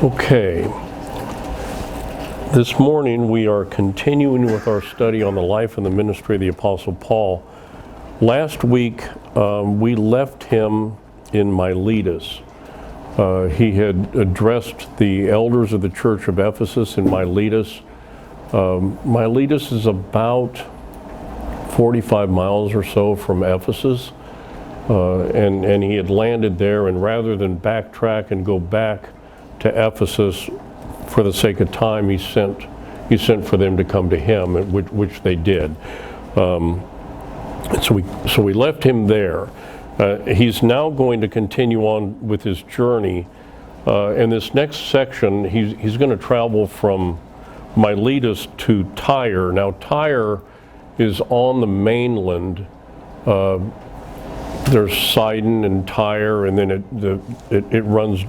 Okay, this morning we are continuing with our study on the life and the ministry of the Apostle Paul. Last week we left him in Miletus. He had addressed the elders of the church of Ephesus in Miletus. Miletus is about 45 miles or so from Ephesus, and he had landed there, and rather than backtrack and go back to Ephesus for the sake of time, he sent for them to come to him, which they did. So we left him there. He's now going to continue on with his journey. In this next section, he's going to travel from Miletus to Tyre. Now, Tyre is on the mainland. There's Sidon and Tyre, and then it runs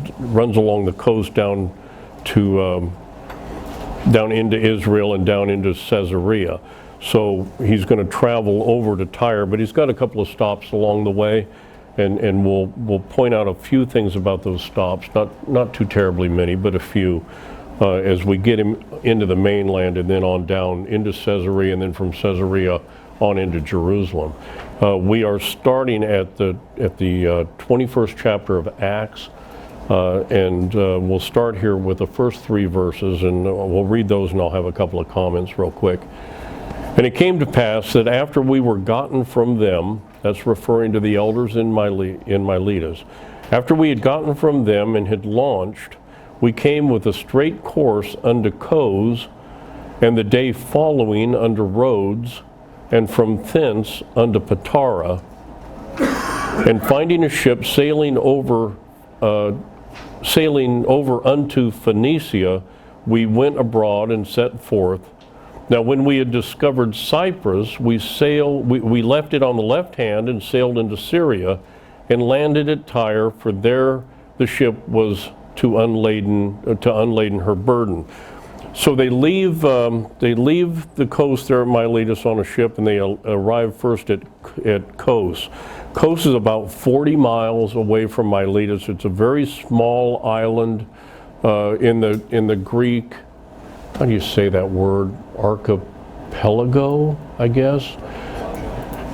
along the coast down into Israel and down into Caesarea. So he's going to travel over to Tyre, but he's got a couple of stops along the way, and we'll point out a few things about those stops. Not too terribly many, but a few, as we get him into the mainland and then on down into Caesarea, and then from Caesarea on into Jerusalem. We are starting at the 21st chapter of Acts, and we'll start here with the first 3 verses, and we'll read those, and I'll have a couple of comments real quick. And it came to pass that after we were gotten from them, that's referring to the elders in Miletus, after we had gotten from them and had launched, we came with a straight course unto Cos, and the day following unto Rhodes, and from thence unto Patara, and finding a ship sailing over unto Phoenicia, we went abroad and set forth. Now when we had discovered Cyprus, we left it on the left hand and sailed into Syria, and landed at Tyre, for there the ship was to unladen her burden. So they leave the coast there at Miletus on a ship, and they arrive first at Kos. Kos is about 40 miles away from Miletus. It's a very small island in the Greek. How do you say that word? Archipelago, I guess.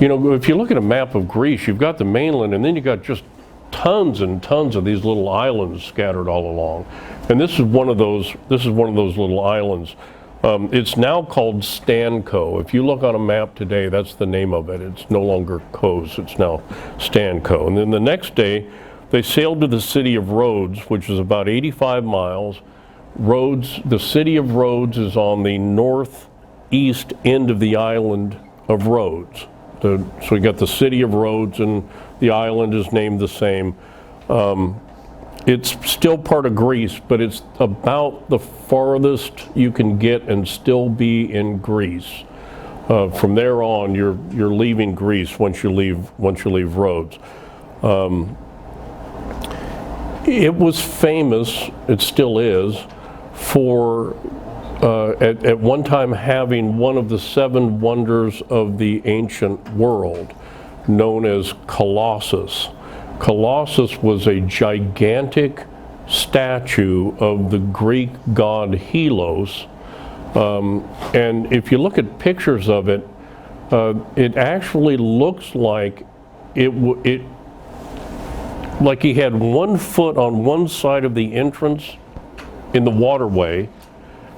You know, if you look at a map of Greece, you've got the mainland, and then you've got just tons and tons of these little islands scattered all along. And this is one of those little islands. It's now called Stanco. If you look on a map today, that's the name of it. It's no longer Kos, it's now Stanco. And then the next day, they sailed to the city of Rhodes, which is about 85 miles. Rhodes, the city of Rhodes is on the northeast end of the island of Rhodes. So we got the city of Rhodes, and the island is named the same. It's still part of Greece, but it's about the farthest you can get and still be in Greece. From there on, you're leaving Greece once you leave Rhodes. It was famous, it still is, for at one time having one of the 7 wonders of the ancient world, known as Colossus. Colossus was a gigantic statue of the Greek god Helos, and if you look at pictures of it, it actually looks like like he had 1 foot on one side of the entrance in the waterway,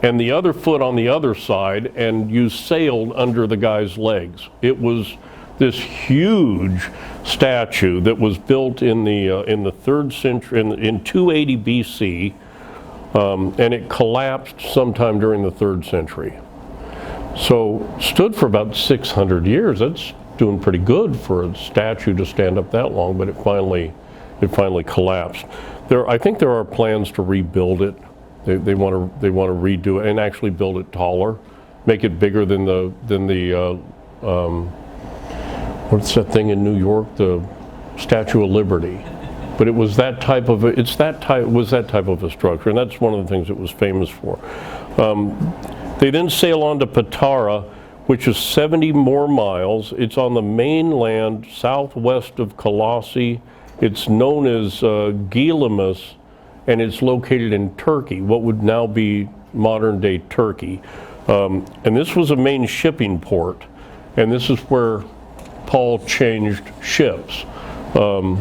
and the other foot on the other side, and you sailed under the guy's legs. It was this huge statue that was built in the 3rd century, in 280 BC, and it collapsed sometime during the 3rd century. So stood for about 600 years. That's doing pretty good for a statue to stand up that long, but it finally collapsed. I think there are plans to rebuild it. They want to redo it and actually build it taller, make it bigger than the what's that thing in New York, the Statue of Liberty. But it was that type of a structure, and that's one of the things it was famous for. They then sail on to Patara, which is 70 more miles. It's on the mainland southwest of Colossae. It's known as Gelimus, and it's located in Turkey, what would now be modern-day Turkey. And this was a main shipping port, and this is where Paul changed ships to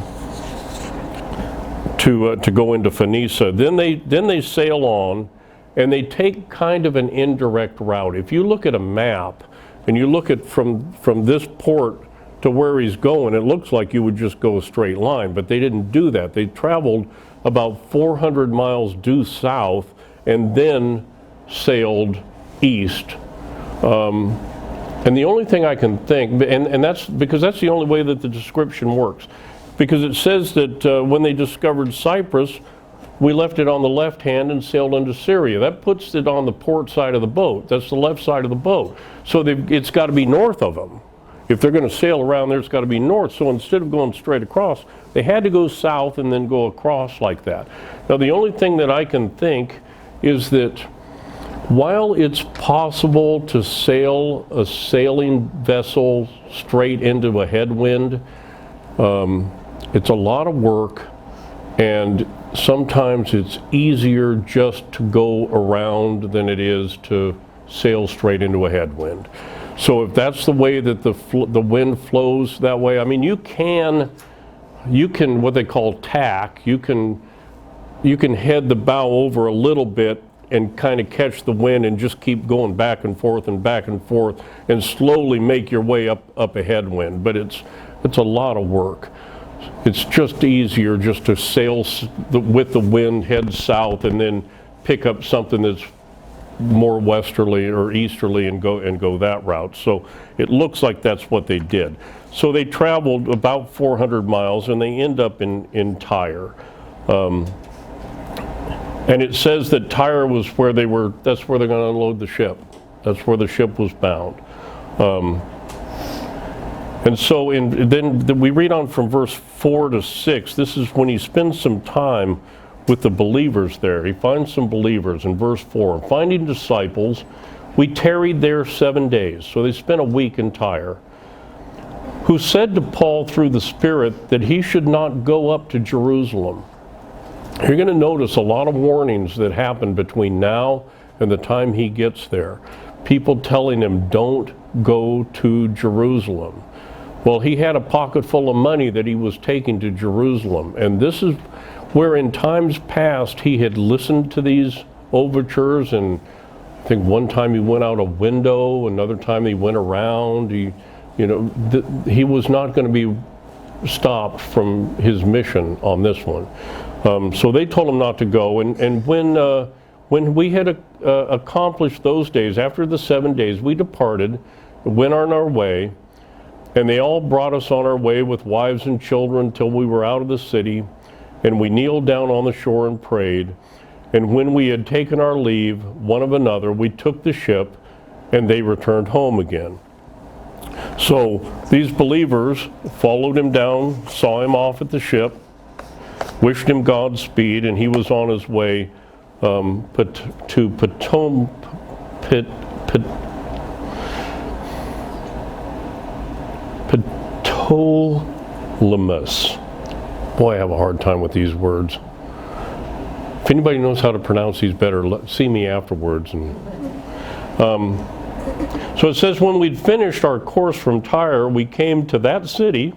go into Phoenicia. Then they sail on, and they take kind of an indirect route. If you look at a map and you look at from this port to where he's going, it looks like you would just go a straight line, but they didn't do that. They traveled about 400 miles due south and then sailed east. And the only thing I can think, and that's because that's the only way that the description works, because it says that when they discovered Cyprus, we left it on the left hand and sailed into Syria. That puts it on the port side of the boat. That's the left side of the boat. So it's got to be north of them. If they're going to sail around there, it's got to be north. So instead of going straight across, they had to go south and then go across like that. Now, the only thing that I can think is that while it's possible to sail a sailing vessel straight into a headwind, it's a lot of work, and sometimes it's easier just to go around than it is to sail straight into a headwind. So if that's the way that the wind flows that way, I mean, you can what they call tack. You can head the bow over a little bit and kind of catch the wind and just keep going back and forth and slowly make your way up a headwind. But it's a lot of work. It's just easier just to sail with the wind, head south, and then pick up something that's more westerly or easterly and go that route. So it looks like that's what they did. So they traveled about 400 miles and they end up in Tyre. And it says that Tyre was where that's where they're going to unload the ship. That's where the ship was bound. And so then we read on from verse 4 to 6. This is when he spends some time with the believers there. He finds some believers in verse 4. Finding disciples, we tarried there 7 days. So they spent a week in Tyre. Who said to Paul through the Spirit that he should not go up to Jerusalem. You're going to notice a lot of warnings that happen between now and the time he gets there. People telling him, don't go to Jerusalem. Well, he had a pocket full of money that he was taking to Jerusalem. And this is where in times past he had listened to these overtures, and I think one time he went out a window, another time he went around. He was not going to be stopped from his mission on this one. So they told him not to go. And when we had accomplished those days, after the 7 days, we departed, went on our way, and they all brought us on our way with wives and children till we were out of the city. And we kneeled down on the shore and prayed. And when we had taken our leave one of another, we took the ship, and they returned home again. So these believers followed him down, saw him off at the ship, wished him Godspeed, and he was on his way to Ptolemais. Boy, I have a hard time with these words. If anybody knows how to pronounce these better, see me afterwards. So it says, when we'd finished our course from Tyre, we came to that city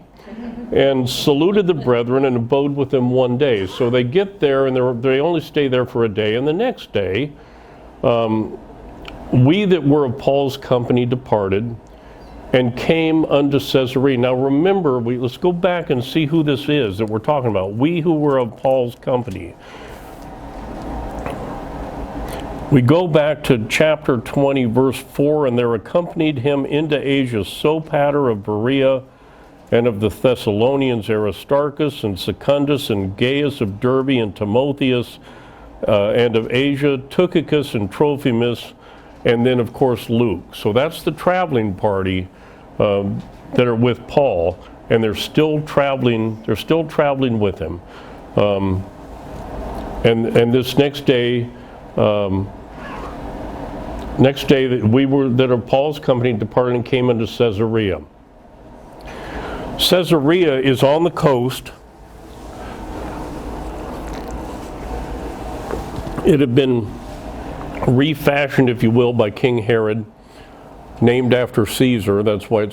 and saluted the brethren and abode with them 1 day. So they get there and they only stay there for a day. And the next day, we that were of Paul's company departed and came unto Caesarea. Now remember, let's go back and see who this is that we're talking about. We who were of Paul's company. We go back to chapter 20, verse 4, and there accompanied him into Asia Sopater of Berea, and of the Thessalonians Aristarchus and Secundus and Gaius of Derbe and Timotheus, and of Asia Tychicus and Trophimus, and then of course Luke. So that's the traveling party that are with Paul, and they're still traveling with him. And this next day that of Paul's company departed and came into Caesarea. Caesarea is on the coast It had been refashioned, if you will, by King Herod, named after Caesar. That's why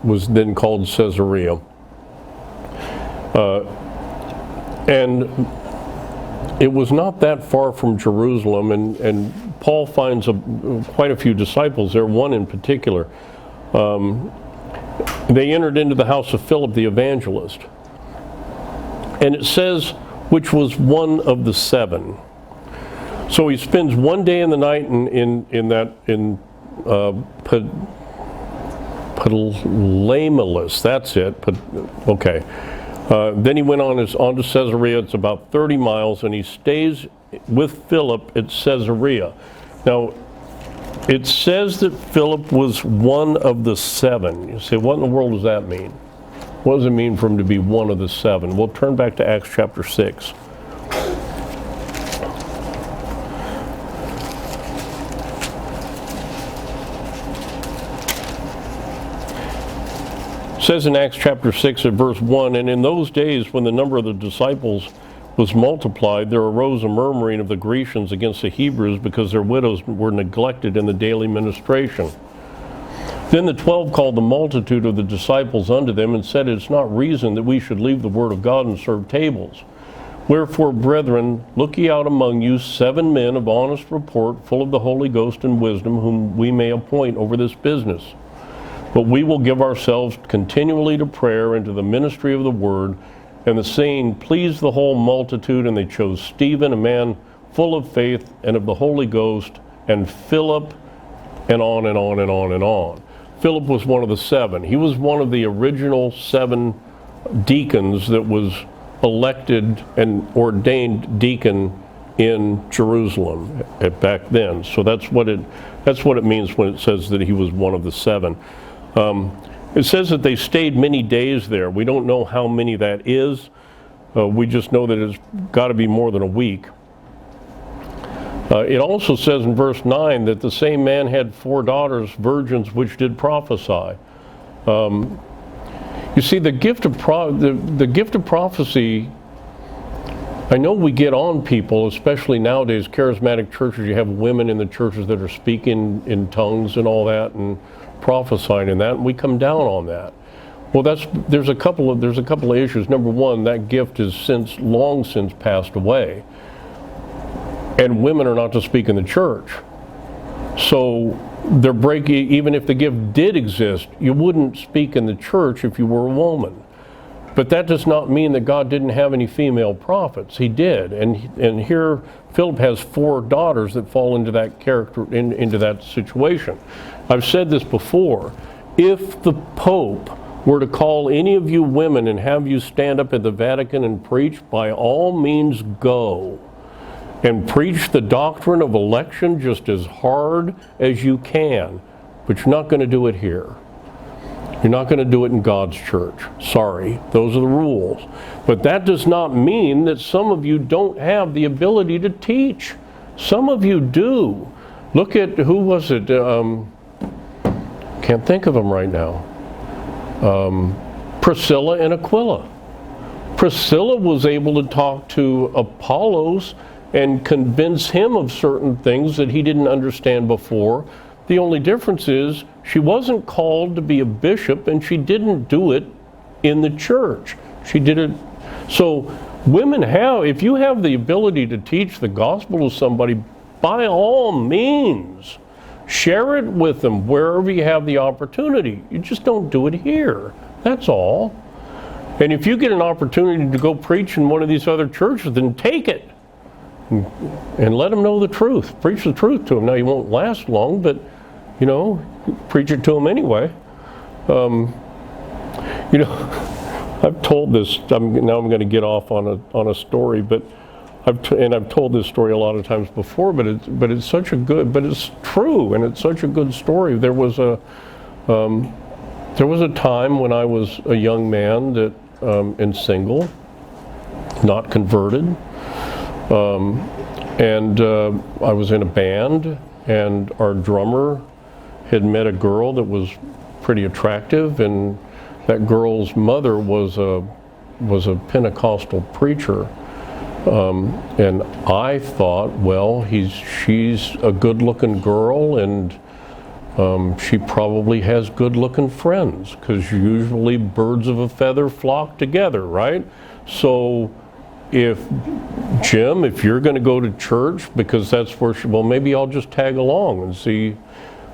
was then called Caesarea. And it was not that far from Jerusalem, and Paul finds quite a few disciples there, one in particular. They entered into the house of Philip the evangelist. And it says, which was one of the seven. So he spends one day and the night in Ptolemais, that's it. Okay. Then he went on to Caesarea. It's about 30 miles, and he stays with Philip at Caesarea. Now, it says that Philip was one of the seven. You say, what in the world does that mean? What does it mean for him to be one of the seven? We'll turn back to Acts chapter 6. It says in Acts chapter 6 at verse 1, and in those days when the number of the disciples was multiplied, there arose a murmuring of the Grecians against the Hebrews because their widows were neglected in the daily ministration. Then the 12 called the multitude of the disciples unto them and said, it is not reason that we should leave the word of God and serve tables. Wherefore, brethren, look ye out among you 7 men of honest report, full of the Holy Ghost and wisdom, whom we may appoint over this business. But we will give ourselves continually to prayer and to the ministry of the word. And the saying pleased the whole multitude, and they chose Stephen, a man full of faith and of the Holy Ghost, and Philip, and on and on and on and on. Philip was one of the 7. He was one of the original 7 deacons that was elected and ordained deacon in Jerusalem back then. So that's what it means when it says that he was one of the 7. It says that they stayed many days there. We don't know how many that is. We just know that it's got to be more than a week. It also says in verse 9 that the same man had 4 daughters, virgins, which did prophesy. You see, the gift of prophecy, I know we get on people, especially nowadays, charismatic churches. You have women in the churches that are speaking in tongues and all that, and prophesying in that, and we come down on that. Well, there's a couple of issues. Number one, that gift is long since passed away, and women are not to speak in the church. So they're breaking. Even if the gift did exist, you wouldn't speak in the church if you were a woman. But that does not mean that God didn't have any female prophets. He did, and here Philip has 4 daughters that fall into that character, into that situation. I've said this before. If the Pope were to call any of you women and have you stand up at the Vatican and preach, by all means go and preach the doctrine of election just as hard as you can, but you're not going to do it here. You're not going to do it in God's church. Sorry, those are the rules. But that does not mean that some of you don't have the ability to teach. Some of you do. Look at, who was it? Can't think of them right now. Priscilla and Aquila. Priscilla was able to talk to Apollos and convince him of certain things that he didn't understand before. The only difference is she wasn't called to be a bishop, and she didn't do it in the church. She did it. So women if you have the ability to teach the gospel to somebody, by all means, share it with them wherever you have the opportunity. You just don't do it here. That's all. And if you get an opportunity to go preach in one of these other churches, then take it and let them know the truth. Preach the truth to them. Now, you won't last long, but preach it to them anyway. I've told this. I'm going to get off on a story, but I've told this story a lot of times before. But it's true, and it's such a good story. There was a time when I was a young man that and single, not converted. And I was in a band, and our drummer had met a girl that was pretty attractive, and that girl's mother was a Pentecostal preacher, And I thought, well, she's a good-looking girl, and she probably has good-looking friends, because usually birds of a feather flock together, right? So if you're going to go to church, because that's where well, maybe I'll just tag along and see.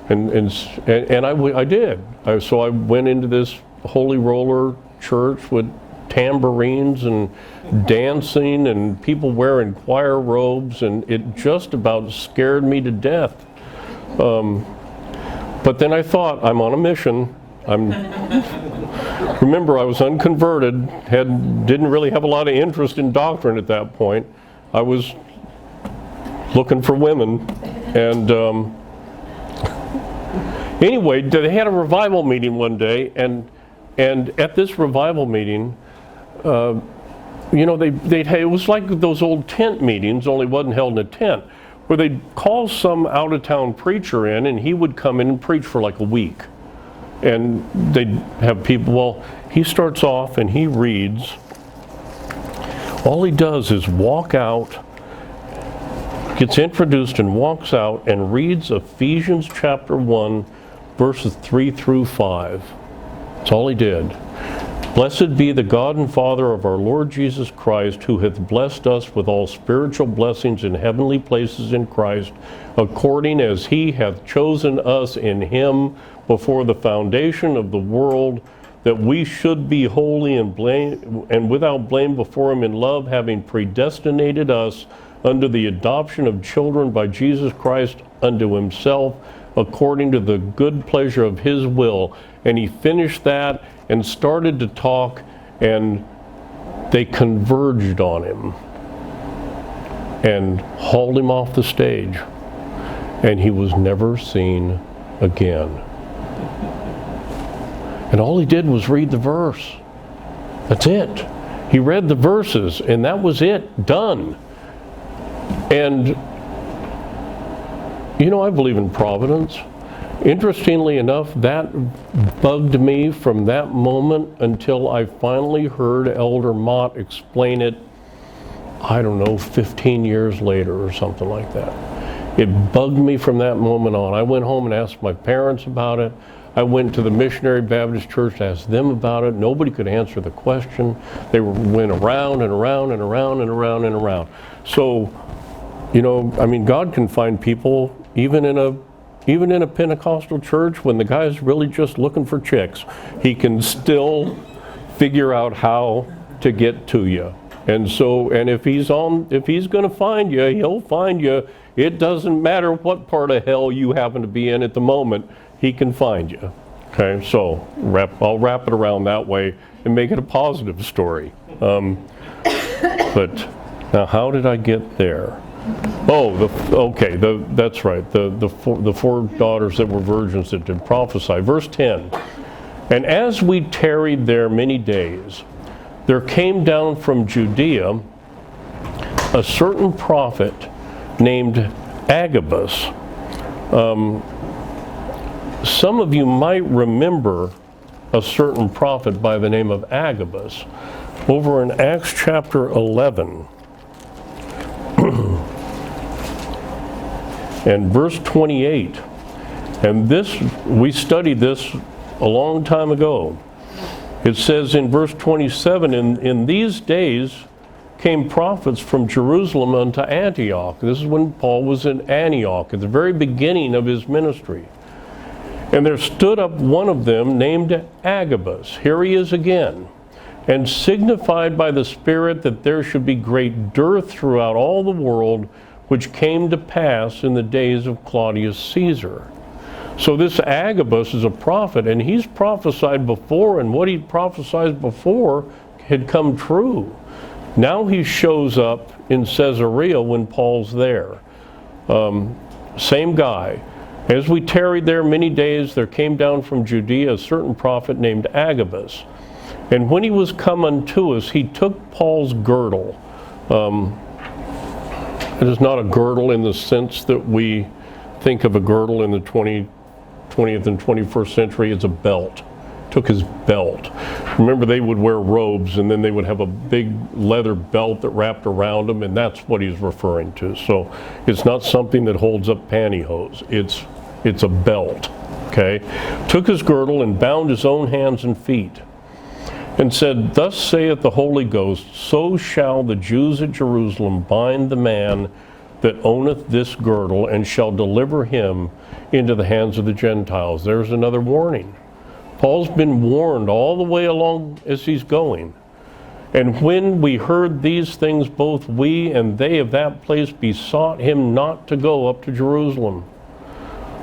And I did. So I went into this Holy Roller church with tambourines and dancing and people wearing choir robes, and it just about scared me to death. But then I thought, I'm on a mission. Remember, I was unconverted, didn't really have a lot of interest in doctrine at that point. I was looking for women, and anyway, they had a revival meeting one day, and at this revival meeting, it was like those old tent meetings, only it wasn't held in a tent, where they'd call some out-of-town preacher in, and he would come in and preach for like a week. And they'd have people, well, he starts off and he reads. All he does is walk out, gets introduced and walks out and reads Ephesians chapter 1, verses 3 through 5. That's all he did. Blessed be the God and Father of our Lord Jesus Christ, who hath blessed us with all spiritual blessings in heavenly places in Christ, according as he hath chosen us in him before the foundation of the world, that we should be holy and without blame before him in love, having predestinated us unto the adoption of children by Jesus Christ unto himself, according to the good pleasure of his will. And he finished that and started to talk, and they converged on him and hauled him off the stage, and he was never seen again. And all he did was read the verse. That's it. He read the verses, and that was it. Done. And I believe in providence. Interestingly enough, that bugged me from that moment until I finally heard Elder Mott explain it, 15 years later or something like that. It bugged me from that moment on. I went home and asked my parents about it. I went to the Missionary Baptist Church to ask them about it. Nobody could answer the question. They went around and around and around and around and around. So, God can find people even in a Pentecostal church when the guy's really just looking for chicks. He can still figure out how to get to you. And if he's going to find you, he'll find you. It doesn't matter what part of hell you happen to be in at the moment. He can find you. Okay, so I'll wrap it around that way and make it a positive story. But now, how did I get there? That's right. The four daughters that were virgins that did prophesy. Verse 10. And as we tarried there many days, there came down from Judea a certain prophet named Agabus. Some of you might remember a certain prophet by the name of Agabus over in Acts chapter 11 and verse 28. And we studied this a long time ago. It says in verse 27, in these days came prophets from Jerusalem unto Antioch. This is when Paul was in Antioch at the very beginning of his ministry. And there stood up one of them named Agabus. Here he is again. And signified by the Spirit that there should be great dearth throughout all the world, which came to pass in the days of Claudius Caesar. So this Agabus is a prophet, and he's prophesied before, and what he prophesied before had come true. Now he shows up in Caesarea when Paul's there. Same guy. As we tarried there many days, there came down from Judea a certain prophet named Agabus. And when he was come unto us, he took Paul's girdle. It is not a girdle in the sense that we think of a girdle in the 20th and 21st century. It's a belt. took his belt. Remember, they would wear robes, and then they would have a big leather belt that wrapped around them, and that's what he's referring to. So it's not something that holds up pantyhose. It's a belt, okay? Took his girdle and bound his own hands and feet, and said, Thus saith the Holy Ghost, so shall the Jews at Jerusalem bind the man that owneth this girdle, and shall deliver him into the hands of the Gentiles. There's another warning. Paul's been warned all the way along as he's going. And when we heard these things, both we and they of that place besought him not to go up to Jerusalem.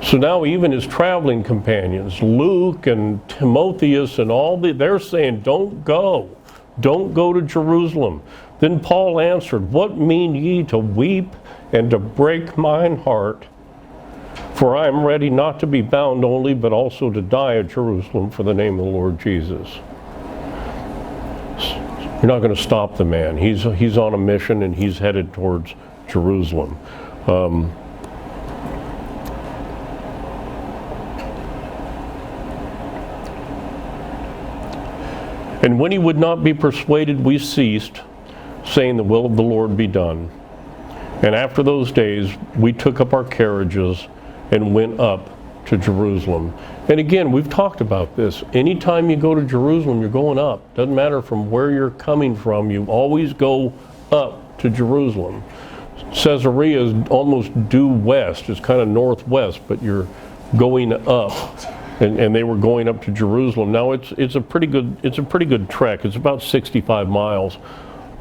So now even his traveling companions, Luke and Timotheus and they're saying, don't go to Jerusalem. Then Paul answered, What mean ye to weep and to break mine heart? For I am ready not to be bound only, but also to die at Jerusalem for the name of the Lord Jesus. You're not going to stop the man. He's on a mission, and he's headed towards Jerusalem. And when he would not be persuaded, we ceased, saying, The will of the Lord be done. And after those days, we took up our carriages and went up to Jerusalem. And again, we've talked about this. Anytime you go to Jerusalem, you're going up. Doesn't matter from where you're coming from, you always go up to Jerusalem. Caesarea is almost due west. It's kind of northwest, but you're going up. And they were going up to Jerusalem. Now it's a pretty good trek. It's about 65 miles.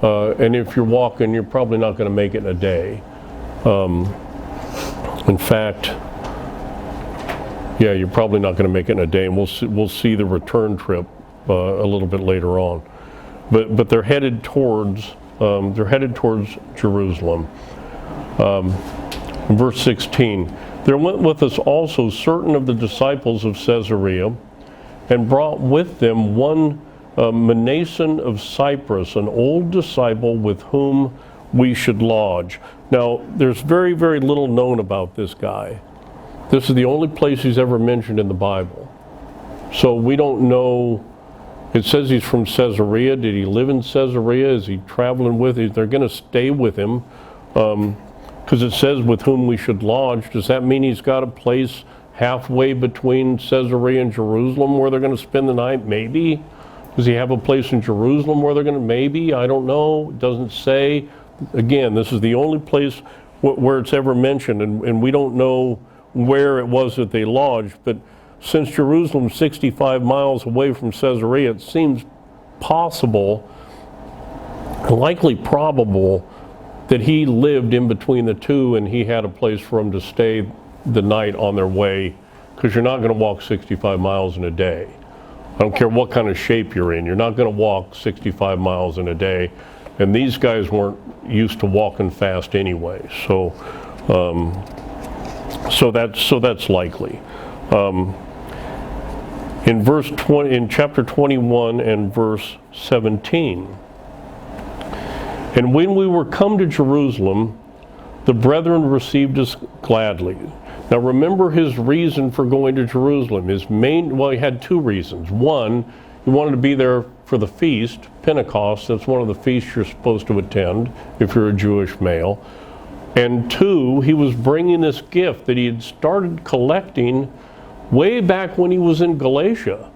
And if you're walking, you're probably not going to make it in a day. In fact, yeah, you're probably not going to make it in a day, and we'll see the return trip a little bit later on. But they're headed towards Jerusalem. In verse 16, there went with us also certain of the disciples of Caesarea, and brought with them one Manason of Cyprus, an old disciple with whom we should lodge. Now, there's very, very little known about this guy. This is the only place he's ever mentioned in the Bible. So we don't know. It says he's from Caesarea. Did he live in Caesarea? Is he traveling with him? They're going to stay with him because it says with whom we should lodge. Does that mean he's got a place halfway between Caesarea and Jerusalem where they're going to spend the night? Maybe. Does he have a place in Jerusalem where they're going to? Maybe. I don't know. It doesn't say. Again, this is the only place where it's ever mentioned, and we don't know where it was that they lodged. But since Jerusalem's 65 miles away from Caesarea, it seems possible, likely probable, that he lived in between the two and he had a place for them to stay the night on their way, because you're not going to walk 65 miles in a day. I don't care what kind of shape you're in. You're not going to walk 65 miles in a day. And these guys weren't used to walking fast anyway. So that's likely. In chapter 21 and verse 17. And when we were come to Jerusalem, the brethren received us gladly. Now remember his reason for going to Jerusalem. He had two reasons. One, he wanted to be there for the feast, Pentecost. That's one of the feasts you're supposed to attend if you're a Jewish male. And two, he was bringing this gift that he had started collecting way back when he was in Galatia.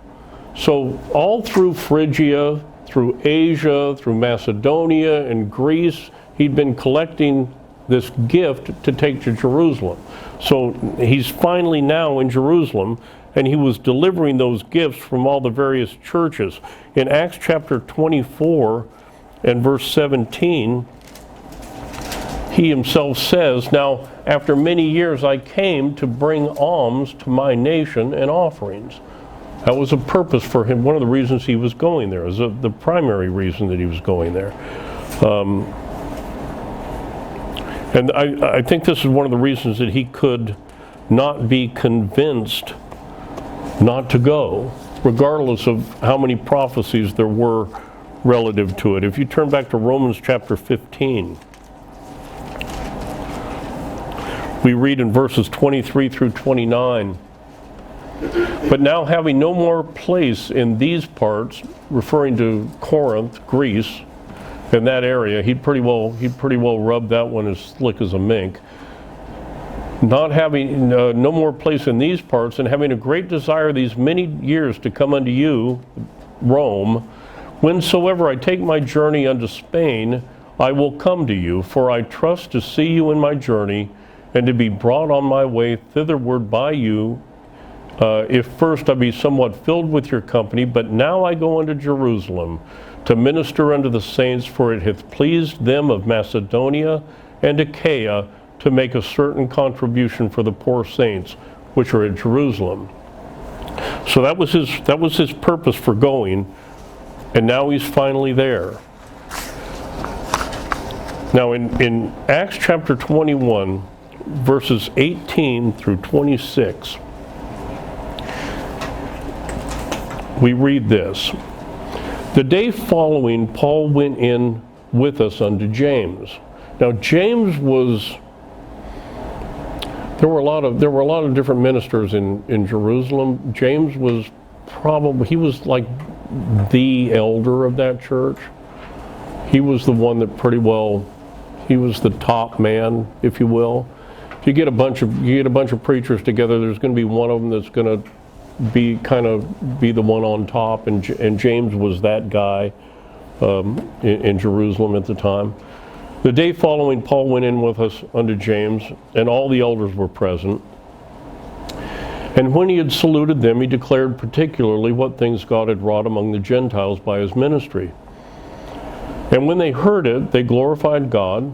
So all through Phrygia, through Asia, through Macedonia and Greece, he'd been collecting this gift to take to Jerusalem. So he's finally now in Jerusalem, and he was delivering those gifts from all the various churches. In Acts chapter 24 and verse 17, he himself says, Now after many years I came to bring alms to my nation and offerings. That was a purpose for him. One of the reasons he was going there is the primary reason that he was going there. And I think this is one of the reasons that he could not be convinced not to go, regardless of how many prophecies there were relative to it. If you turn back to Romans chapter 15, we read in verses 23 through 29, But now having no more place in these parts, referring to Corinth, Greece, in that area, he'd pretty well rubbed that one as slick as a mink. Not having no more place in these parts, and having a great desire these many years to come unto you, Rome, whensoever I take my journey unto Spain, I will come to you, for I trust to see you in my journey, and to be brought on my way thitherward by you, if first I be somewhat filled with your company. But now I go unto Jerusalem, to minister unto the saints, for it hath pleased them of Macedonia and Achaia to make a certain contribution for the poor saints which are at Jerusalem. So that was his purpose for going, and now he's finally there. Now in Acts chapter 21, verses 18 through 26, we read this. The day following, Paul went in with us unto James. Now James was, there were a lot of different ministers in Jerusalem. James was he was like the elder of that church. He was the one that he was the top man, if you will. If you get a bunch of preachers together, there's going to be one of them that's going to be the one on top, and James was that guy in Jerusalem at the time. The day following, Paul went in with us unto James, and all the elders were present. And when he had saluted them, he declared particularly what things God had wrought among the Gentiles by his ministry. And when they heard it, they glorified the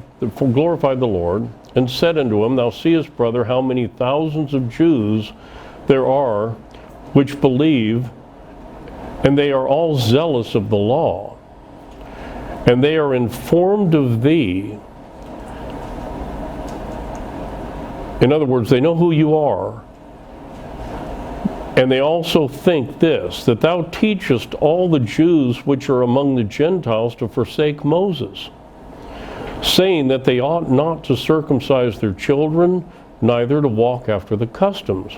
Lord, and said unto him, Thou seest, brother, how many thousands of Jews there are which believe, and they are all zealous of the law. And they are informed of thee. In other words, they know who you are. And they also think this, that thou teachest all the Jews which are among the Gentiles to forsake Moses, saying that they ought not to circumcise their children, neither to walk after the customs.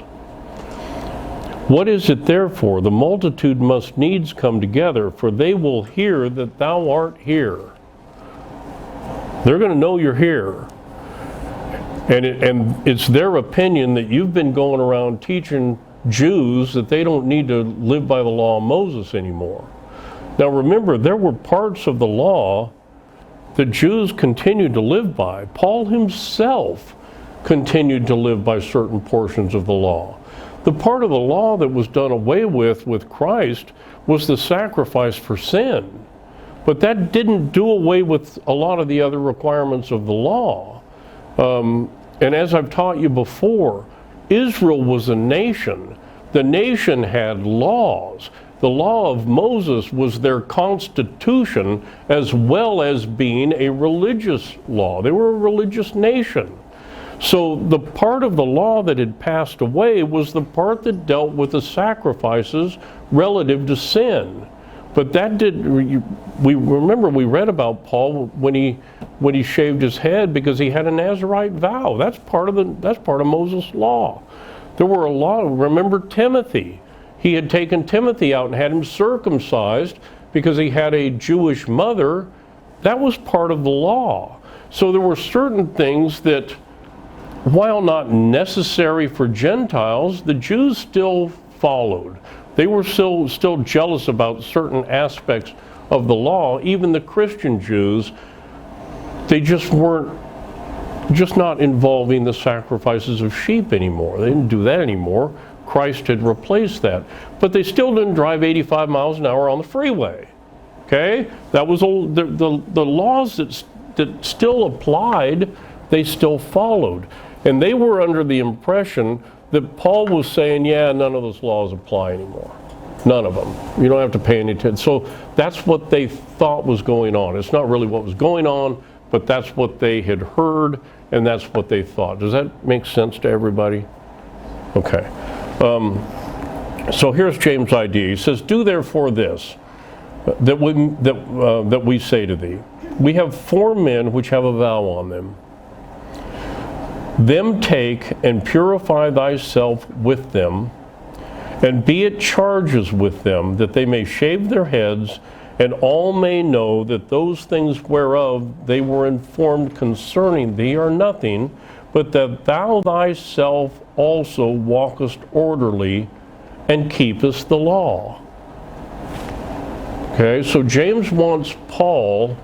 What is it therefore? The multitude must needs come together, for they will hear that thou art here. They're going to know you're here. And it's their opinion that you've been going around teaching Jews that they don't need to live by the law of Moses anymore. Now remember, there were parts of the law that Jews continued to live by. Paul himself continued to live by certain portions of the law. The part of the law that was done away with Christ was the sacrifice for sin. But that didn't do away with a lot of the other requirements of the law. And as I've taught you before, Israel was a nation. The nation had laws. The law of Moses was their constitution, as well as being a religious law. They were a religious nation. So the part of the law that had passed away was the part that dealt with the sacrifices relative to sin. But that we read about Paul when he shaved his head because he had a Nazirite vow. That's part of Moses' law. There were a lot. Remember Timothy. He had taken Timothy out and had him circumcised because he had a Jewish mother. That was part of the law. So there were certain things that, while not necessary for Gentiles, the Jews still followed. They were still jealous about certain aspects of the law. Even the Christian Jews, they just weren't not involving the sacrifices of sheep anymore. They didn't do that anymore. Christ had replaced that. But they still didn't drive 85 miles an hour on the freeway. Okay? That was the laws that still applied, they still followed. And they were under the impression that Paul was saying, yeah, none of those laws apply anymore. None of them. You don't have to pay any attention. So that's what they thought was going on. It's not really what was going on, but that's what they had heard, and that's what they thought. Does that make sense to everybody? Okay. So here's James' idea. He says, do therefore this, that we say to thee. We have 4 men which have a vow on them. Them take and purify thyself with them, and be at charges with them, that they may shave their heads, and all may know that those things whereof they were informed concerning thee are nothing, but that thou thyself also walkest orderly and keepest the law. Okay, so James wants Paul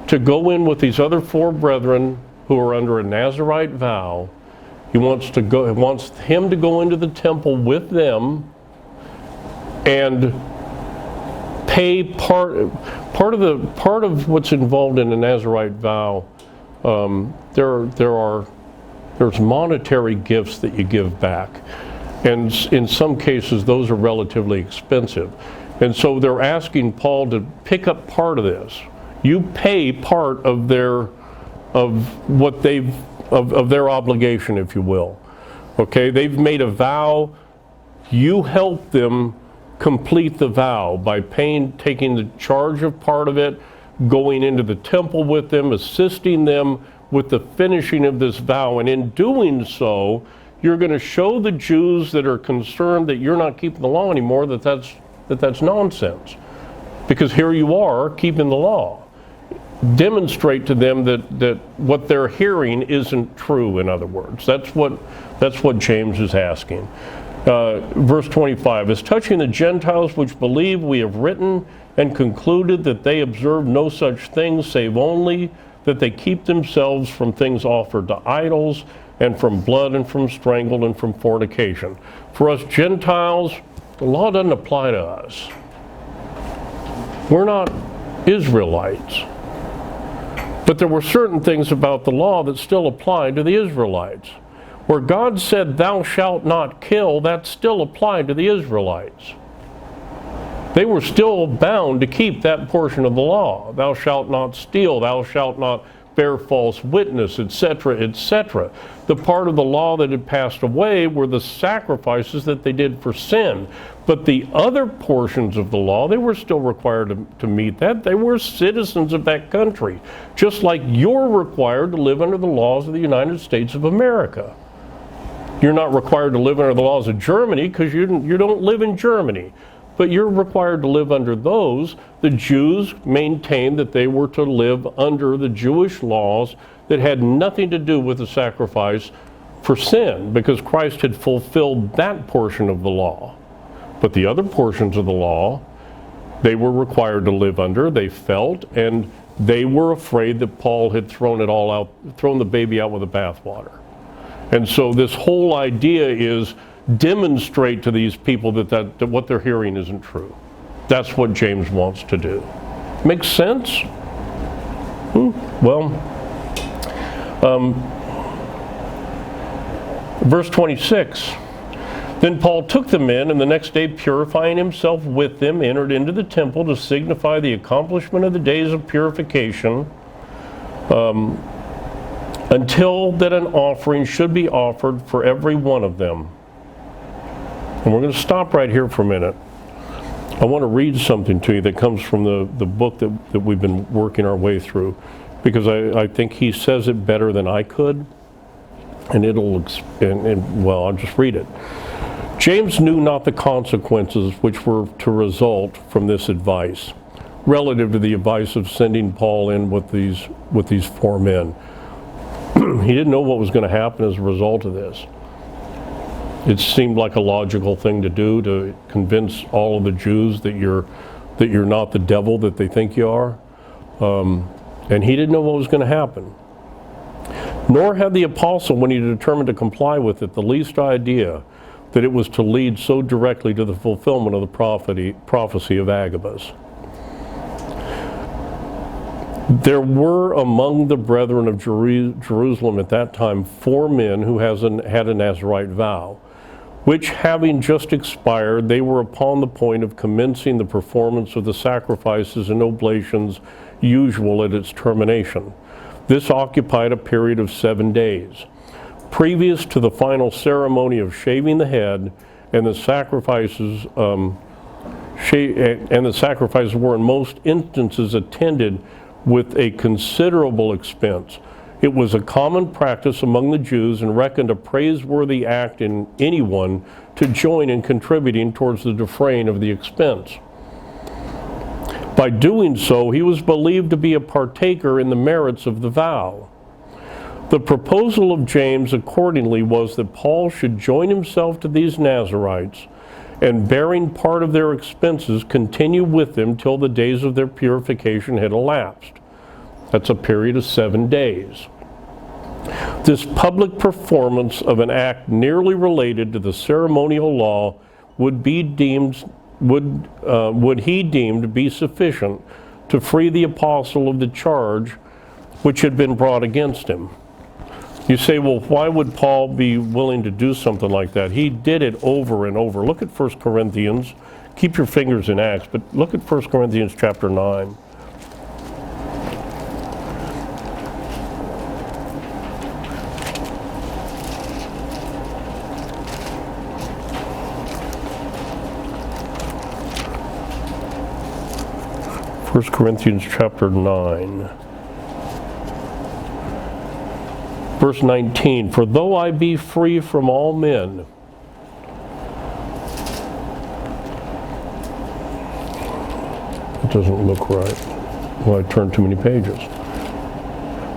to go in with these other 4 brethren who are under a Nazirite vow. He wants him to go into the temple with them and pay part of what's involved in a Nazirite vow. There's monetary gifts that you give back, and in some cases those are relatively expensive. And so they're asking Paul to pick up part of this. You pay part of their obligation, if you will. Okay, they've made a vow. You help them complete the vow by taking the charge of part of it, going into the temple with them, assisting them with the finishing of this vow. And in doing so, you're going to show the Jews that are concerned that you're not keeping the law anymore that's nonsense. Because here you are keeping the law. Demonstrate to them that what they're hearing isn't true, in other words. That's what James is asking. Verse 25, as touching the Gentiles which believe, we have written and concluded that they observe no such things, save only that they keep themselves from things offered to idols, and from blood, and from strangled, and from fornication. For us Gentiles, the law doesn't apply to us. We're not Israelites. But there were certain things about the law that still applied to the Israelites. Where God said, thou shalt not kill, that still applied to the Israelites. They were still bound to keep that portion of the law. Thou shalt not steal, thou shalt not bear false witness, etc., etc. The part of the law that had passed away were the sacrifices that they did for sin. But the other portions of the law, they were still required to meet that. They were citizens of that country, just like you're required to live under the laws of the United States of America. You're not required to live under the laws of Germany because you don't live in Germany. But you're required to live under those. The Jews maintained that they were to live under the Jewish laws that had nothing to do with the sacrifice for sin, because Christ had fulfilled that portion of the law. But the other portions of the law, they were required to live under. They felt, and they were afraid that Paul had thrown the baby out with the bathwater. And so this whole idea is demonstrate to these people that what they're hearing isn't true. That's what James wants to do. Makes sense? Well, verse 26. Then Paul took the men, and the next day, purifying himself with them, entered into the temple to signify the accomplishment of the days of purification, until that an offering should be offered for every one of them. And we're going to stop right here for a minute. I want to read something to you that comes from the book that we've been working our way through, because I think he says it better than I could, and well, I'll just read it. James knew not the consequences which were to result from this advice, relative to the advice of sending Paul in with these 4 men. He didn't know what was going to happen as a result of this. It seemed like a logical thing to do, to convince all of the Jews that you're not the devil that they think you are. And he didn't know what was going to happen. Nor had the apostle, when he determined to comply with it, the least idea that it was to lead so directly to the fulfillment of the prophecy of Agabus. There were among the brethren of Jerusalem at that time 4 men who had a Nazirite vow, which having just expired, they were upon the point of commencing the performance of the sacrifices and oblations usual at its termination. This occupied a period of 7 days. Previous to the final ceremony of shaving the head, and the sacrifices were in most instances attended with a considerable expense. It was a common practice among the Jews and reckoned a praiseworthy act in anyone to join in contributing towards the defraying of the expense. By doing so, he was believed to be a partaker in the merits of the vow. The proposal of James accordingly was that Paul should join himself to these Nazarites and, bearing part of their expenses, continue with them till the days of their purification had elapsed. That's a period of 7 days. This public performance of an act nearly related to the ceremonial law would he deem to be sufficient to free the apostle of the charge which had been brought against him. You say, well, why would Paul be willing to do something like that? He did it over and over. Look at 1 Corinthians. Keep your fingers in Acts, but look at 1 Corinthians chapter 9. First Corinthians chapter 9. Verse 19, for though I be free from all men, it doesn't look right. Well, I turned too many pages.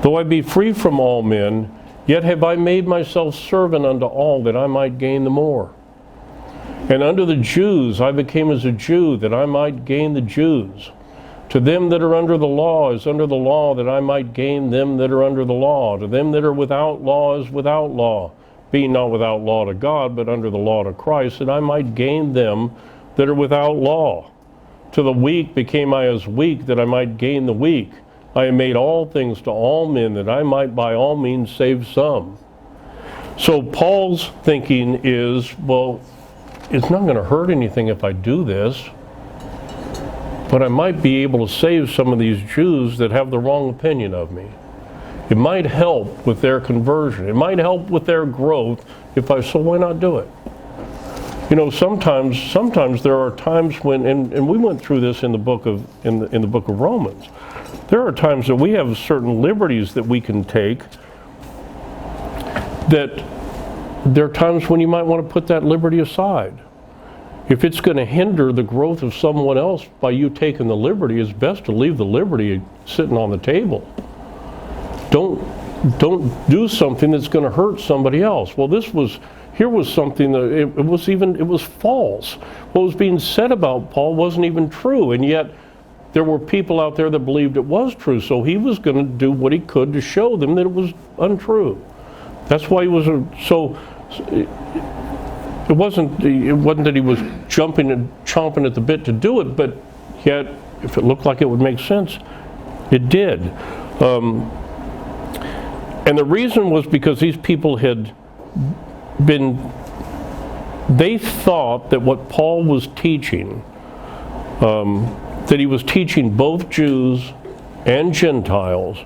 Though I be free from all men, yet have I made myself servant unto all, that I might gain the more. And unto the Jews I became as a Jew, that I might gain the Jews. To them that are under the law is under the law, that I might gain them that are under the law. To them that are without law is without law, being not without law to God, but under the law to Christ, that I might gain them that are without law. To the weak became I as weak, that I might gain the weak. I have made all things to all men, that I might by all means save some. So Paul's thinking is, well, it's not going to hurt anything if I do this, but I might be able to save some of these Jews that have the wrong opinion of me. It might help with their conversion. It might help with their growth so why not do it? You know, sometimes there are times when, and we went through this in the book of Romans. There are times that we have certain liberties that we can take, that there are times when you might want to put that liberty aside. If it's going to hinder the growth of someone else by you taking the liberty, it's best to leave the liberty sitting on the table. Don't do something that's going to hurt somebody else. Well, here was something that it was false. What was being said about Paul wasn't even true, and yet there were people out there that believed it was true. So he was going to do what he could to show them that it was untrue. That's why he was It wasn't that he was jumping and chomping at the bit to do it, but yet, if it looked like it would make sense, it did. And the reason was because these people they thought that what Paul was teaching, that he was teaching both Jews and Gentiles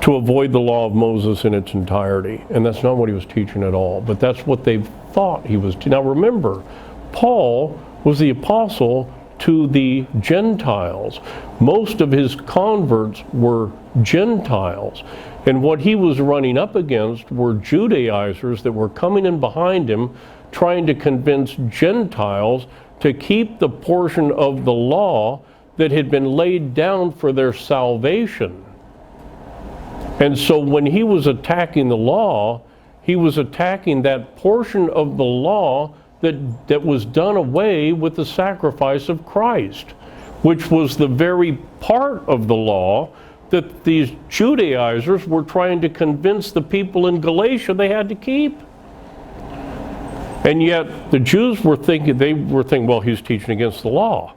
to avoid the law of Moses in its entirety. And that's not what he was teaching at all, but that's what they thought he was. Now remember, Paul was the apostle to the Gentiles. Most of his converts were Gentiles. And what he was running up against were Judaizers that were coming in behind him, trying to convince Gentiles to keep the portion of the law that had been laid down for their salvation. And so when he was attacking the law, he was attacking that portion of the law that was done away with the sacrifice of Christ, which was the very part of the law that these Judaizers were trying to convince the people in Galatia they had to keep. And yet the Jews were thinking, well, he's teaching against the law.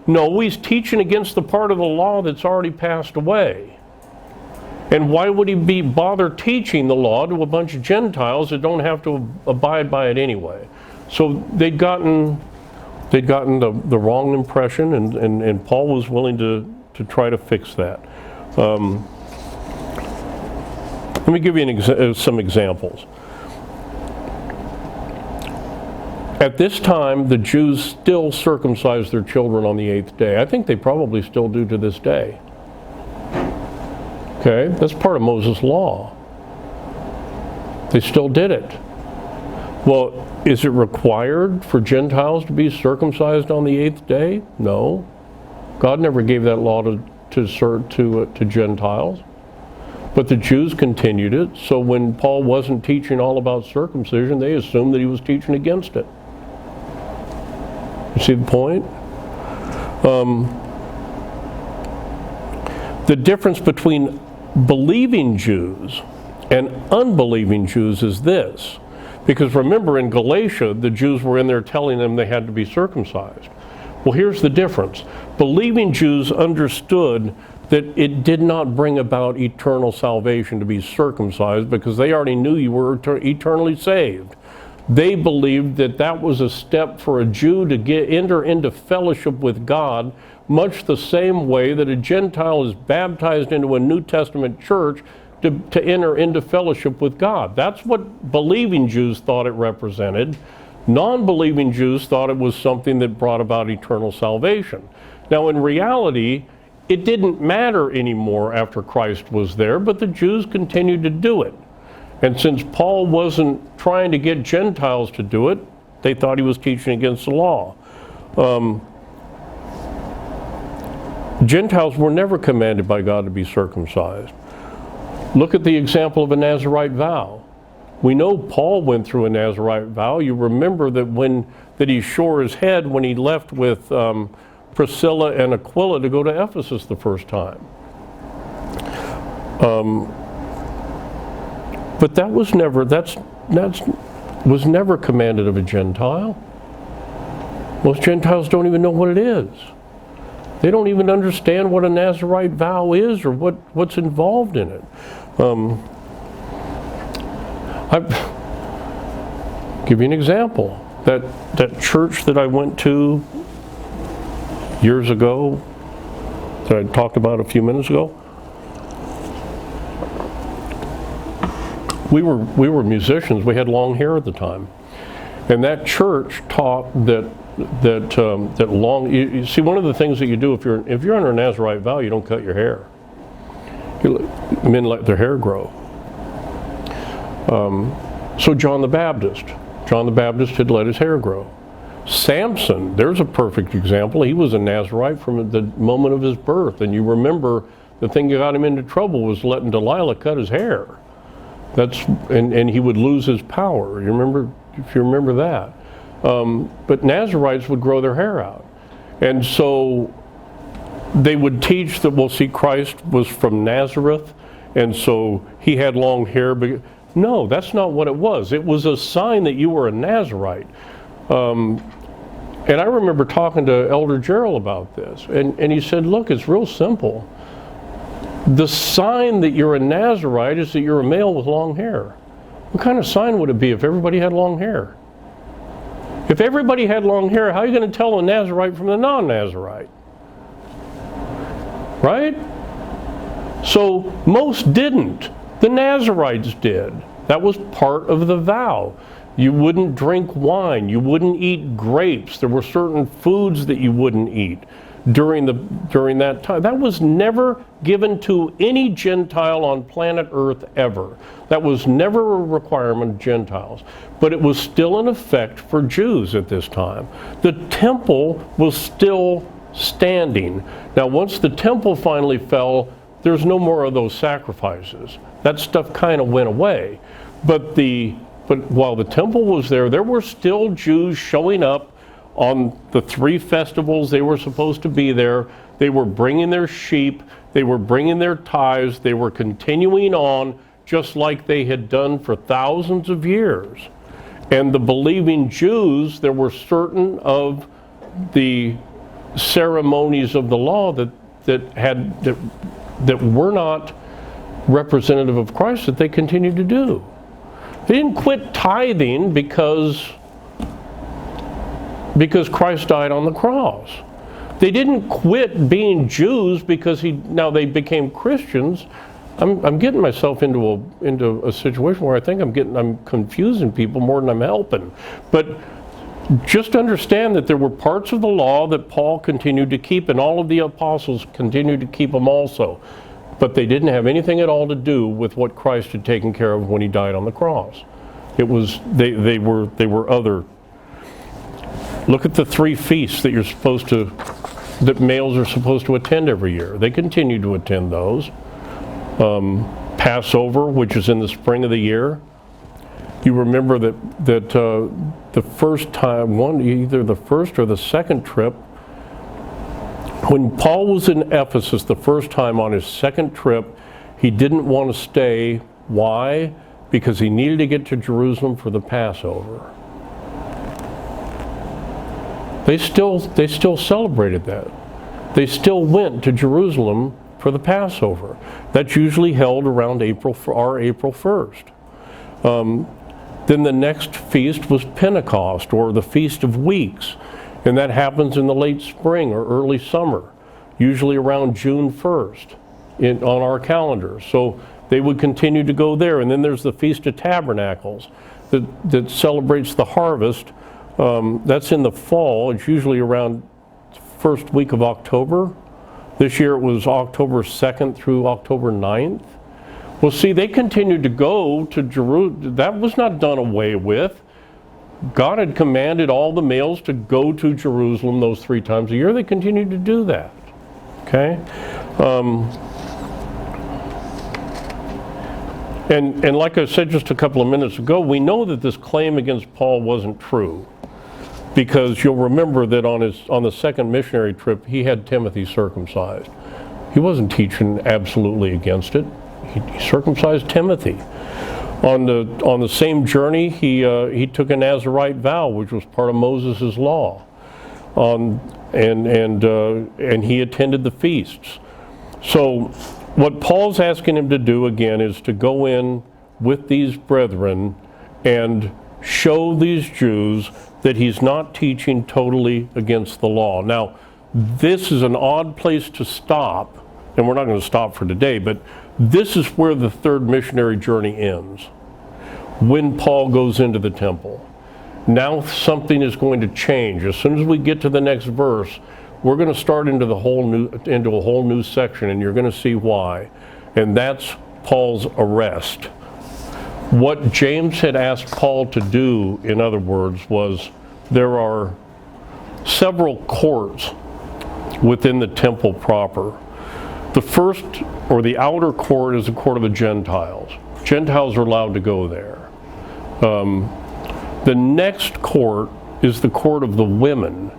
No, he's teaching against the part of the law that's already passed away. And why would he bother teaching the law to a bunch of Gentiles that don't have to abide by it anyway? So they'd gotten the wrong impression, and Paul was willing to try to fix that. Let me give you some examples. At this time, the Jews still circumcised their children on the 8th day. I think they probably still do to this day. Okay, that's part of Moses' law. They still did it. Well, is it required for Gentiles to be circumcised on the 8th day? No. God never gave that law to Gentiles. But the Jews continued it, so when Paul wasn't teaching all about circumcision, they assumed that he was teaching against it. You see the point? The difference between believing Jews and unbelieving Jews is this. Because remember, in Galatia, the Jews were in there telling them they had to be circumcised. Well, here's the difference. Believing Jews understood that it did not bring about eternal salvation to be circumcised because they already knew you were eternally saved. They believed that that was a step for a Jew to enter into fellowship with God, much the same way that a Gentile is baptized into a New Testament church to enter into fellowship with God. That's what believing Jews thought it represented. Non-believing Jews thought it was something that brought about eternal salvation. Now, in reality, it didn't matter anymore after Christ was there, but the Jews continued to do it. And since Paul wasn't trying to get Gentiles to do it, they thought he was teaching against the law. Gentiles were never commanded by God to be circumcised. Look at the example of a Nazirite vow. We know Paul went through a Nazirite vow. You remember that he shore his head when he left with Priscilla and Aquila to go to Ephesus the first time. But that was never commanded of a Gentile. Most Gentiles don't even know what it is. They don't even understand what a Nazirite vow is or what's involved in it. I'll give you an example. That church that I went to years ago, that I talked about a few minutes ago, we were musicians. We had long hair at the time, and that church taught that long. You see, one of the things that you do if you're under a Nazirite vow, you don't cut your hair. Men let their hair grow. So John the Baptist had let his hair grow. Samson, there's a perfect example. He was a Nazirite from the moment of his birth, and you remember the thing that got him into trouble was letting Delilah cut his hair. And he would lose his power. If you remember that. But Nazirites would grow their hair out. And so they would teach that, well, see, Christ was from Nazareth, and so he had long hair. But no, that's not what it was. It was a sign that you were a Nazirite. And I remember talking to Elder Gerald about this, and he said, look, it's real simple. The sign that you're a Nazirite is that you're a male with long hair. What kind of sign would it be if everybody had long hair? If everybody had long hair, how are you going to tell a Nazirite from the non-Nazirite? Right? So most didn't. The Nazirites did. That was part of the vow. You wouldn't drink wine. You wouldn't eat grapes. There were certain foods that you wouldn't eat during that time. That was never given to any Gentile on planet Earth ever. That was never a requirement of Gentiles. But it was still in effect for Jews at this time. The temple was still standing. Now, once the temple finally fell, there's no more of those sacrifices. That stuff kind of went away. But while the temple was there were still Jews showing up on the 3 festivals they were supposed to be there. They were bringing their sheep. They were bringing their tithes. They were continuing on just like they had done for thousands of years. And the believing Jews, there were certain of the ceremonies of the law that were not representative of Christ that they continued to do. They didn't quit tithing because Christ died on the cross. They didn't quit being Jews because now they became Christians. I'm getting myself into a situation where I think I'm confusing people more than I'm helping. But just understand that there were parts of the law that Paul continued to keep, and all of the apostles continued to keep them also. but they didn't have anything at all to do with what Christ had taken care of when he died on the cross. It was, they were other. Look at the 3 feasts that that males are supposed to attend every year. They continue to attend those. Passover, which is in the spring of the year. You remember that the first time, either the first or the second trip, when Paul was in Ephesus the first time on his second trip, he didn't want to stay. Why? Because he needed to get to Jerusalem for the Passover. They still celebrated that. They still went to Jerusalem for the Passover. That's usually held around April 1st. Then the next feast was Pentecost, or the Feast of Weeks, and that happens in the late spring or early summer, usually around June 1st on our calendar. So they would continue to go there. And then there's the Feast of Tabernacles that celebrates the harvest. That's in the fall. It's usually around the first week of October. This year it was October 2nd through October 9th. Well, see, they continued to go to Jerusalem. That was not done away with. God had commanded all the males to go to Jerusalem those 3 times a year. They continued to do that. Okay? And like I said just a couple of minutes ago, we know that this claim against Paul wasn't true, because you'll remember that on the second missionary trip, he had Timothy circumcised. He wasn't teaching absolutely against it. He circumcised Timothy. On the same journey, he took a Nazirite vow, which was part of Moses' law, and he attended the feasts. So what Paul's asking him to do again is to go in with these brethren and show these Jews that he's not teaching totally against the law. Now, this is an odd place to stop, and we're not going to stop for today, but this is where the third missionary journey ends, when Paul goes into the temple. Now something is going to change. As soon as we get to the next verse, we're going to start into a whole new section, and you're going to see why. And that's Paul's arrest. What James had asked Paul to do, in other words, was there are several courts within the temple proper. The first, or the outer court, is the court of the Gentiles. Gentiles are allowed to go there. The next court is the court of the women,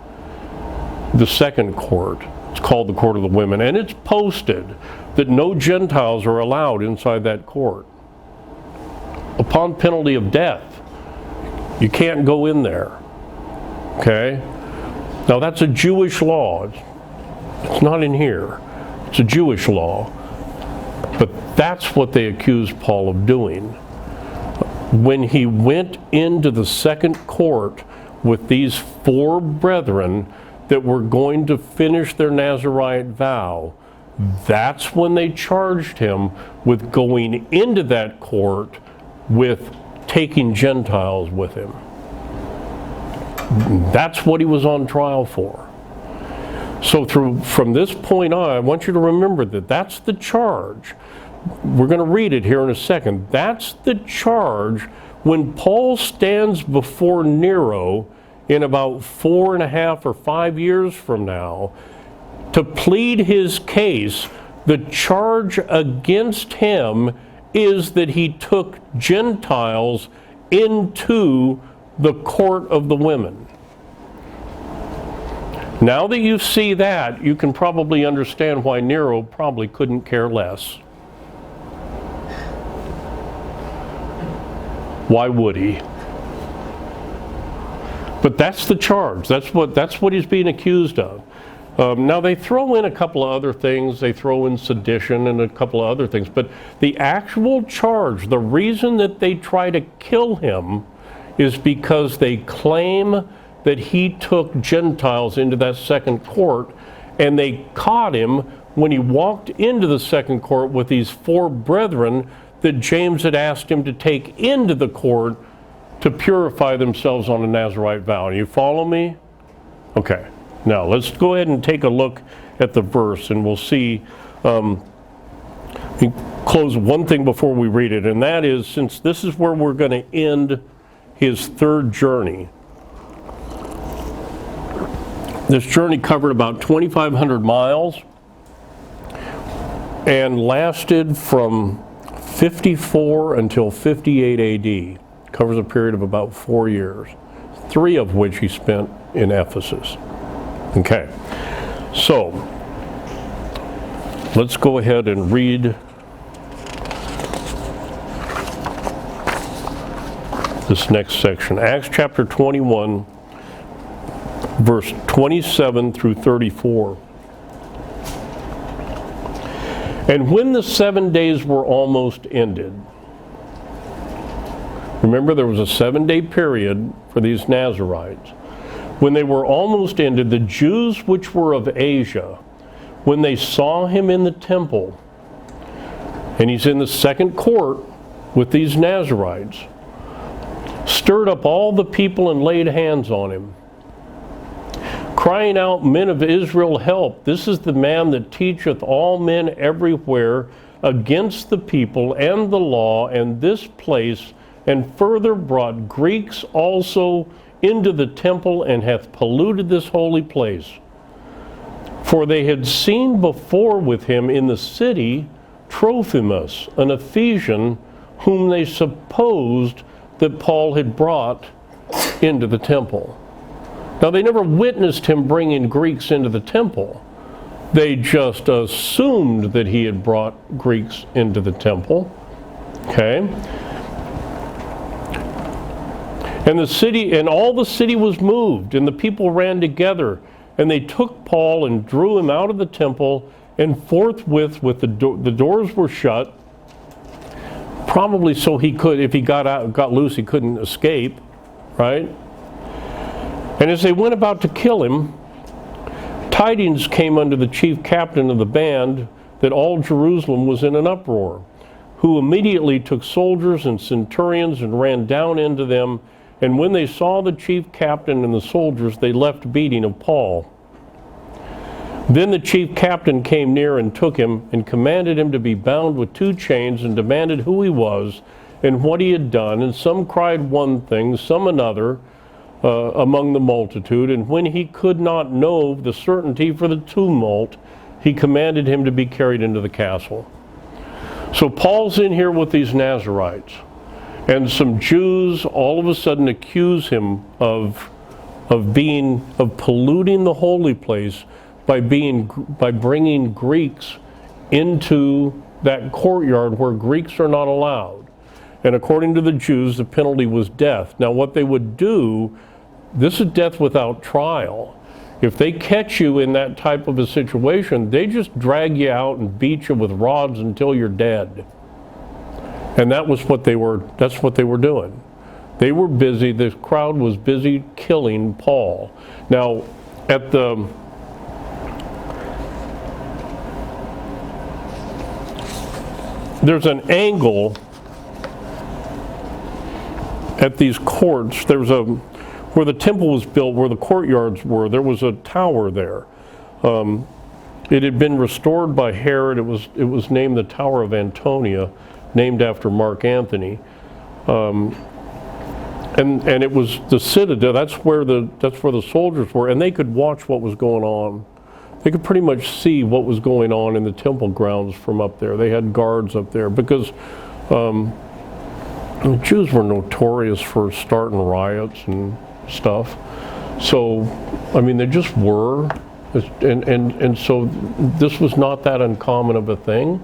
the second court. It's called the court of the women, and it's posted that no Gentiles are allowed inside that court. Upon penalty of death, you can't go in there. Okay? Now that's a Jewish law. It's not in here. It's a Jewish law. But that's what they accused Paul of doing. When he went into the second court with these 4 brethren that were going to finish their Nazirite vow, that's when they charged him with going into that court with taking Gentiles with him. That's what he was on trial for. So from this point on, I want you to remember that that's the charge. We're going to read it here in a second. That's the charge when Paul stands before Nero in about 4.5 or 5 years from now to plead his case. The charge against him is that he took Gentiles into the court of the women. Now that you see that, you can probably understand why Nero probably couldn't care less. Why would he? But that's the charge. That's what he's being accused of. Now they throw in a couple of other things. They throw in sedition and a couple of other things. But the actual charge, the reason that they try to kill him, is because they claim that he took Gentiles into that second court, and they caught him when he walked into the second court with these 4 brethren that James had asked him to take into the court to purify themselves on a Nazirite vow. You follow me? Okay. Now let's go ahead and take a look at the verse, and we'll see me close one thing before we read it, and that is, since this is where we're going to end his third journey. This journey covered about 2,500 miles and lasted from 54 until 58 AD. Covers a period of about 4 years, 3 of which he spent in Ephesus. Okay, so let's go ahead and read this next section. Acts chapter 21, verse 27 through 34. And when the 7 days were almost ended, remember there was a 7-day period for these Nazarites. When they were almost ended, the Jews which were of Asia, when they saw him in the temple, and he's in the second court with these Nazarites, stirred up all the people and laid hands on him, crying out, Men of Israel, help! This is the man that teacheth all men everywhere against the people and the law and this place, and further brought Greeks also into the temple, and hath polluted this holy place. For they had seen before with him in the city Trophimus, an Ephesian, whom they supposed that Paul had brought into the temple. Now, they never witnessed him bringing Greeks into the temple. They just assumed that he had brought Greeks into the temple. Okay? And the city, and all the city was moved, and the people ran together, and they took Paul and drew him out of the temple, and forthwith, with the doors were shut, probably so he could, if he got loose, he couldn't escape, right? And as they went about to kill him, tidings came unto the chief captain of the band that all Jerusalem was in an uproar, who immediately took soldiers and centurions and ran down into them. And when they saw the chief captain and the soldiers, they left beating of Paul. Then the chief captain came near and took him and commanded him to be bound with 2 chains, and demanded who he was and what he had done. And some cried one thing, some another, among the multitude. And when he could not know the certainty for the tumult, he commanded him to be carried into the castle. So Paul's in here with these Nazarites, and some Jews all of a sudden accuse him of polluting the holy place by bringing Greeks into that courtyard where Greeks are not allowed. And according to the Jews, the penalty was death. Now, what they would do, this is death without trial. If they catch you in that type of a situation, they just drag you out and beat you with rods until you're dead. And that's what they were doing. They were busy, the crowd was busy killing Paul. Now, there's an angle at these courts. Where the temple was built, where the courtyards were, there was a tower there. It had been restored by Herod. It was named the Tower of Antonia, named after Mark Antony. And it was the citadel. That's where the soldiers were, and they could watch what was going on. They could pretty much see what was going on in the temple grounds from up there. They had guards up there because the Jews were notorious for starting riots and stuff. So, I mean, they just were, and so this was not that uncommon of a thing.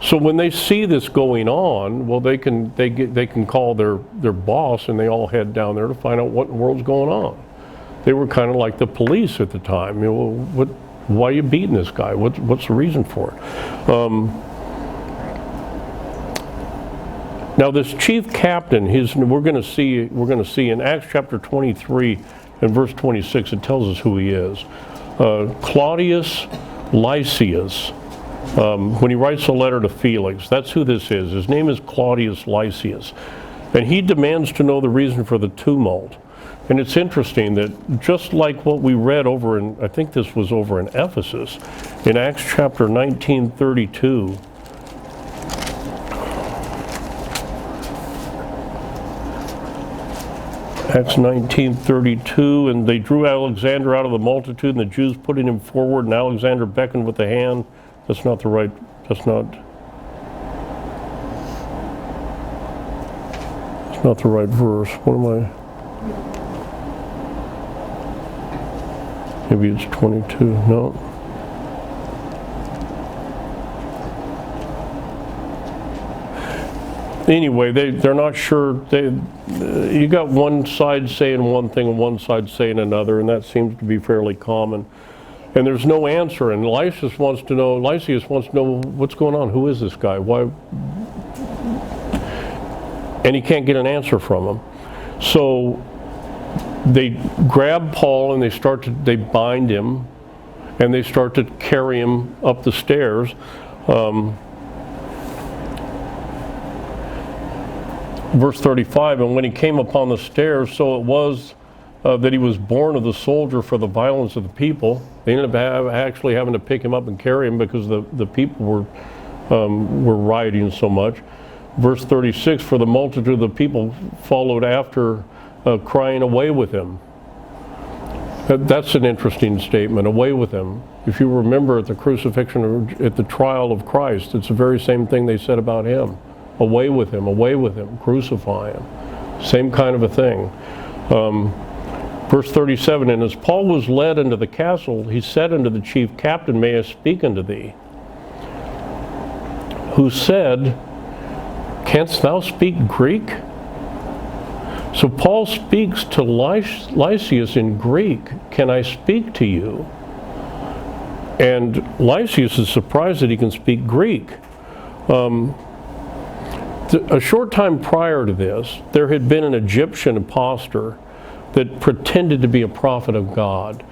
So when they see this going on, well, they can call their boss, and they all head down there to find out what in the world's going on. They were kind of like the police at the time. You know, why are you beating this guy? What's the reason for it? Now, this chief captain, we're going to see in Acts chapter 23 and verse 26, it tells us who he is. Claudius Lysias, when he writes a letter to Felix, that's who this is. His name is Claudius Lysias, and he demands to know the reason for the tumult. And it's interesting that just like what we read over in, I think this was over in Ephesus, in Acts chapter 19:32. Acts 19:32, and they drew Alexander out of the multitude, and the Jews putting him forward, and Alexander beckoned with the hand. That's not the right verse. What am I? Maybe it's 22. No. Anyway, they're not sure. You got one side saying one thing and one side saying another, and that seems to be fairly common. And there's no answer. And Lysias wants to know what's going on. Who is this guy? Why? And he can't get an answer from him. So they grab Paul and they bind him, and they start to carry him up the stairs. Verse 35, and when he came upon the stairs, so it was that he was born of the soldier for the violence of the people. They ended up actually having to pick him up and carry him because the people were rioting so much. Verse 36, for the multitude of the people followed after, crying, away with him. That's an interesting statement, away with him. If you remember at the crucifixion, at the trial of Christ, it's the very same thing they said about him. Away with him, crucify him. Same kind of a thing. Verse 37, and as Paul was led into the castle, he said unto the chief captain, may I speak unto thee? Who said, canst thou speak Greek? So Paul speaks to Lysias in Greek, can I speak to you? And Lysias is surprised that he can speak Greek. A short time prior to this, there had been an Egyptian impostor that pretended to be a prophet of God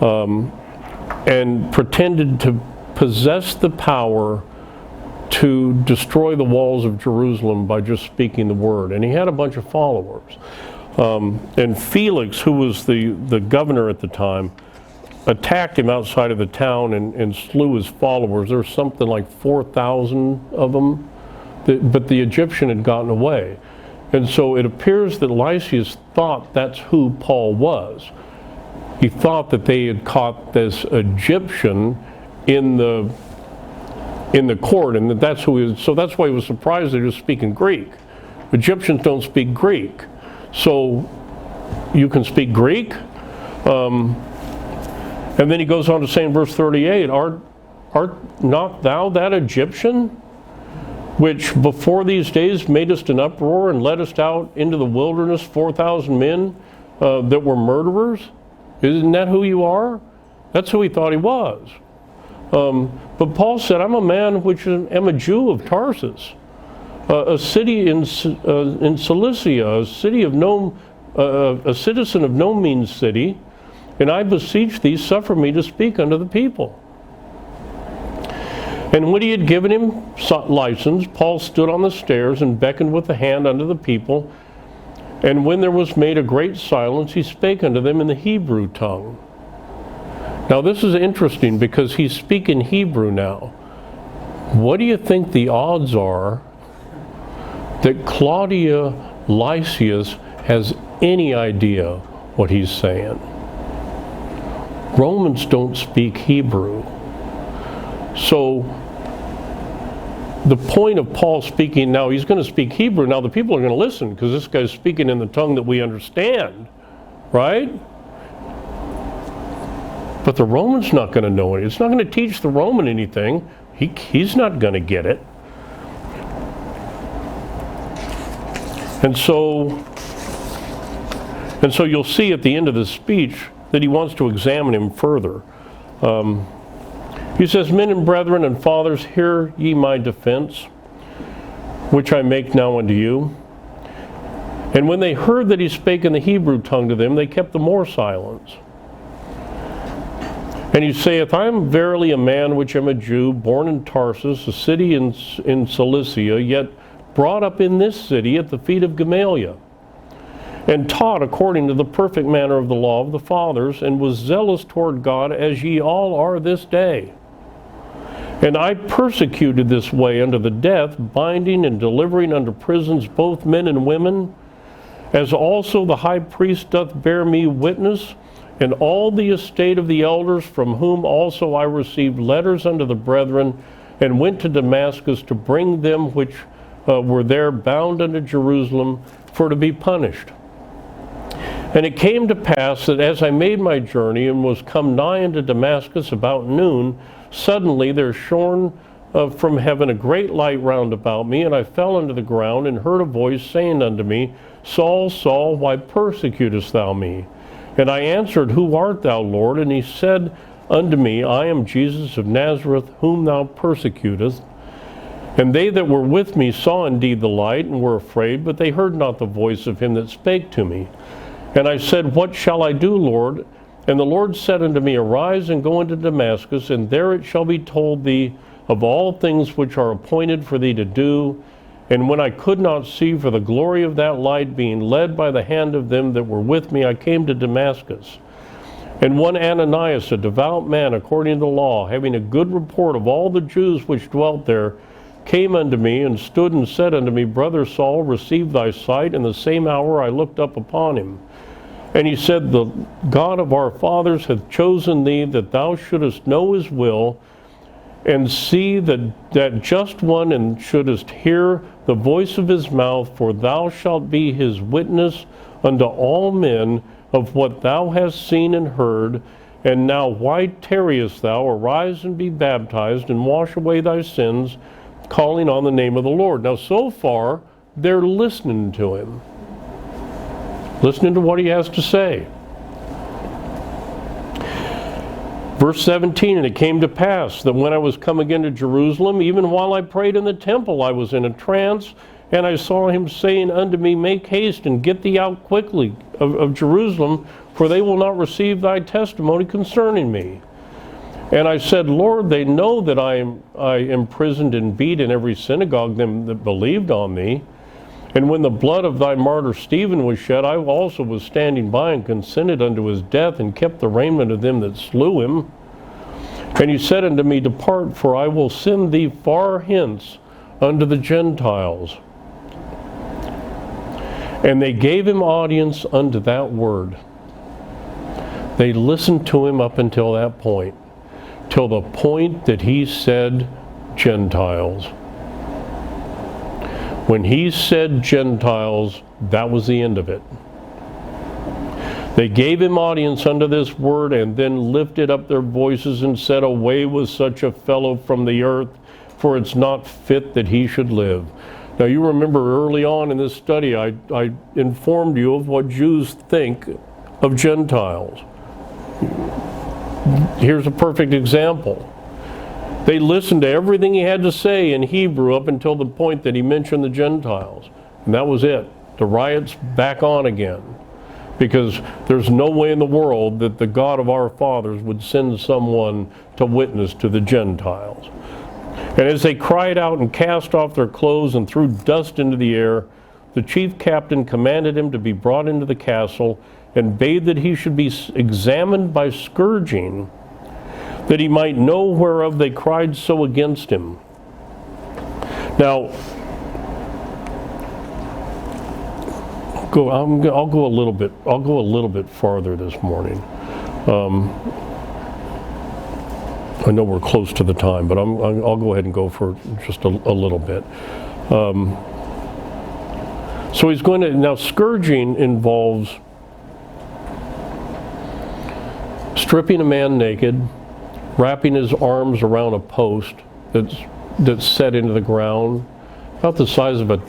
and pretended to possess the power to destroy the walls of Jerusalem by just speaking the word. And he had a bunch of followers. And Felix, who was the governor at the time, attacked him outside of the town and slew his followers. There was something like 4,000 of them. But the Egyptian had gotten away. And so it appears that Lysias thought that's who Paul was. He thought that they had caught this Egyptian in the court, and that's who he was. So that's why he was surprised that he was speaking Greek. Egyptians don't speak Greek. So you can speak Greek? And then he goes on to say in verse 38, art not thou that Egyptian, which before these days madest an uproar and leddest out into the wilderness 4,000 men that were murderers? Isn't that who you are? That's who he thought he was. But Paul said, I'm a man which am a Jew of Tarsus, a city in Cilicia, a citizen of no mean city, and I beseech thee, suffer me to speak unto the people. And when he had given him license, Paul stood on the stairs and beckoned with the hand unto the people. And when there was made a great silence, he spake unto them in the Hebrew tongue. Now this is interesting because he's speaking Hebrew now. What do you think the odds are that Claudia Lysias has any idea what he's saying? Romans don't speak Hebrew. So the point of Paul speaking now, he's going to speak Hebrew. Now the people are going to listen because this guy's speaking in the tongue that we understand, right? But the Roman's not going to know it. It's not going to teach the Roman anything. He's not going to get it. And so you'll see at the end of this speech that he wants to examine him further. He says, men and brethren and fathers, hear ye my defense, which I make now unto you. And when they heard that he spake in the Hebrew tongue to them, they kept the more silence. And he saith, I am verily a man which am a Jew, born in Tarsus, a city in Cilicia, yet brought up in this city at the feet of Gamaliel, and taught according to the perfect manner of the law of the fathers, and was zealous toward God, as ye all are this day. And I persecuted this way unto the death, binding and delivering unto prisons both men and women, as also the high priest doth bear me witness, and all the estate of the elders, from whom also I received letters unto the brethren, and went to Damascus to bring them which were there bound unto Jerusalem for to be punished. And it came to pass that as I made my journey and was come nigh unto Damascus about noon, suddenly there shone from heaven a great light round about me, and I fell unto the ground, and heard a voice saying unto me, Saul, Saul, why persecutest thou me? And I answered, Who art thou, Lord? And he said unto me, I am Jesus of Nazareth, whom thou persecutest. And they that were with me saw indeed the light, and were afraid, but they heard not the voice of him that spake to me. And I said, What shall I do, Lord? And the Lord said unto me, Arise and go into Damascus, and there it shall be told thee of all things which are appointed for thee to do. And when I could not see for the glory of that light, being led by the hand of them that were with me, I came to Damascus. And one Ananias, a devout man according to the law, having a good report of all the Jews which dwelt there, came unto me, and stood and said unto me, Brother Saul, receive thy sight. And the same hour I looked up upon him. And he said, The God of our fathers hath chosen thee, that thou shouldest know his will, and see that just one, and shouldest hear the voice of his mouth, for thou shalt be his witness unto all men of what thou hast seen and heard. And now why tarriest thou? Arise and be baptized, and wash away thy sins, calling on the name of the Lord. Now so far, they're listening to him. Listening to what he has to say. Verse 17, And it came to pass that when I was come again to Jerusalem, even while I prayed in the temple, I was in a trance, and I saw him saying unto me, Make haste and get thee out quickly of Jerusalem, for they will not receive thy testimony concerning me. And I said, Lord, they know that I imprisoned and beat in every synagogue them that believed on thee. And when the blood of thy martyr Stephen was shed, I also was standing by and consented unto his death, and kept the raiment of them that slew him. And he said unto me, Depart, for I will send thee far hence unto the Gentiles. And they gave him audience unto that word. They listened to him up until that point, till the point that he said Gentiles. When he said Gentiles, that was the end of it. They gave him audience unto this word, and then lifted up their voices and said, Away with such a fellow from the earth, for it's not fit that he should live. Now you remember early on in this study, I informed you of what Jews think of Gentiles. Here's a perfect example. They listened to everything he had to say in Hebrew up until the point that he mentioned the Gentiles. And that was it. The riot's back on again. Because there's no way in the world that the God of our fathers would send someone to witness to the Gentiles. And as they cried out and cast off their clothes and threw dust into the air, the chief captain commanded him to be brought into the castle, and bade that he should be examined by scourging, that he might know whereof they cried so against him. Now, I'll go a little bit farther this morning. I know we're close to the time, but I'll go ahead and go for just a little bit. So he's going to, now scourging involves stripping a man naked, wrapping his arms around a post that's set into the ground, about the size of a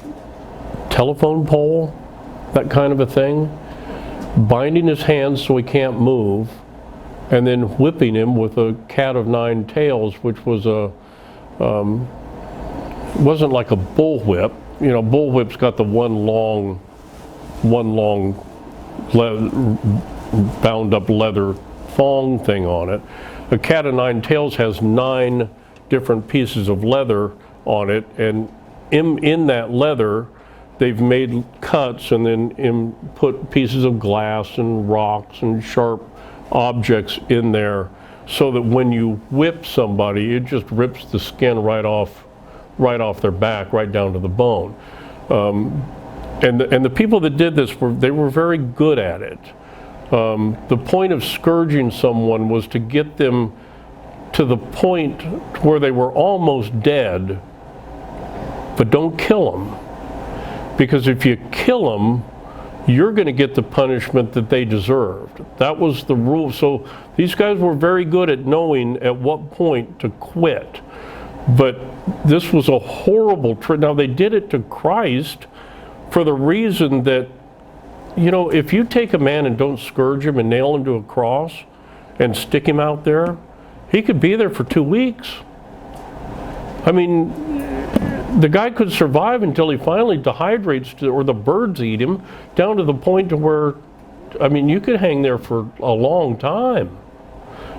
telephone pole, that kind of a thing, binding his hands so he can't move, and then whipping him with a cat of nine tails, which was wasn't like a bullwhip. You know, bullwhip's got the one long bound up leather thong thing on it. A cat of nine tails has 9 different pieces of leather on it, and in that leather they've made cuts and then put pieces of glass and rocks and sharp objects in there, so that when you whip somebody, it just rips the skin right off their back, right down to the bone. And the people that did this were very good at it. The point of scourging someone was to get them to the point where they were almost dead, but don't kill them. Because if you kill them, you're going to get the punishment that they deserved. That was the rule. So these guys were very good at knowing at what point to quit. But this was a horrible trick. Now, they did it to Christ for the reason that, you know, if you take a man and don't scourge him and nail him to a cross and stick him out there, he could be there for 2 weeks. I mean, the guy could survive until he finally dehydrates or the birds eat him, down to the point to where, I mean, you could hang there for a long time.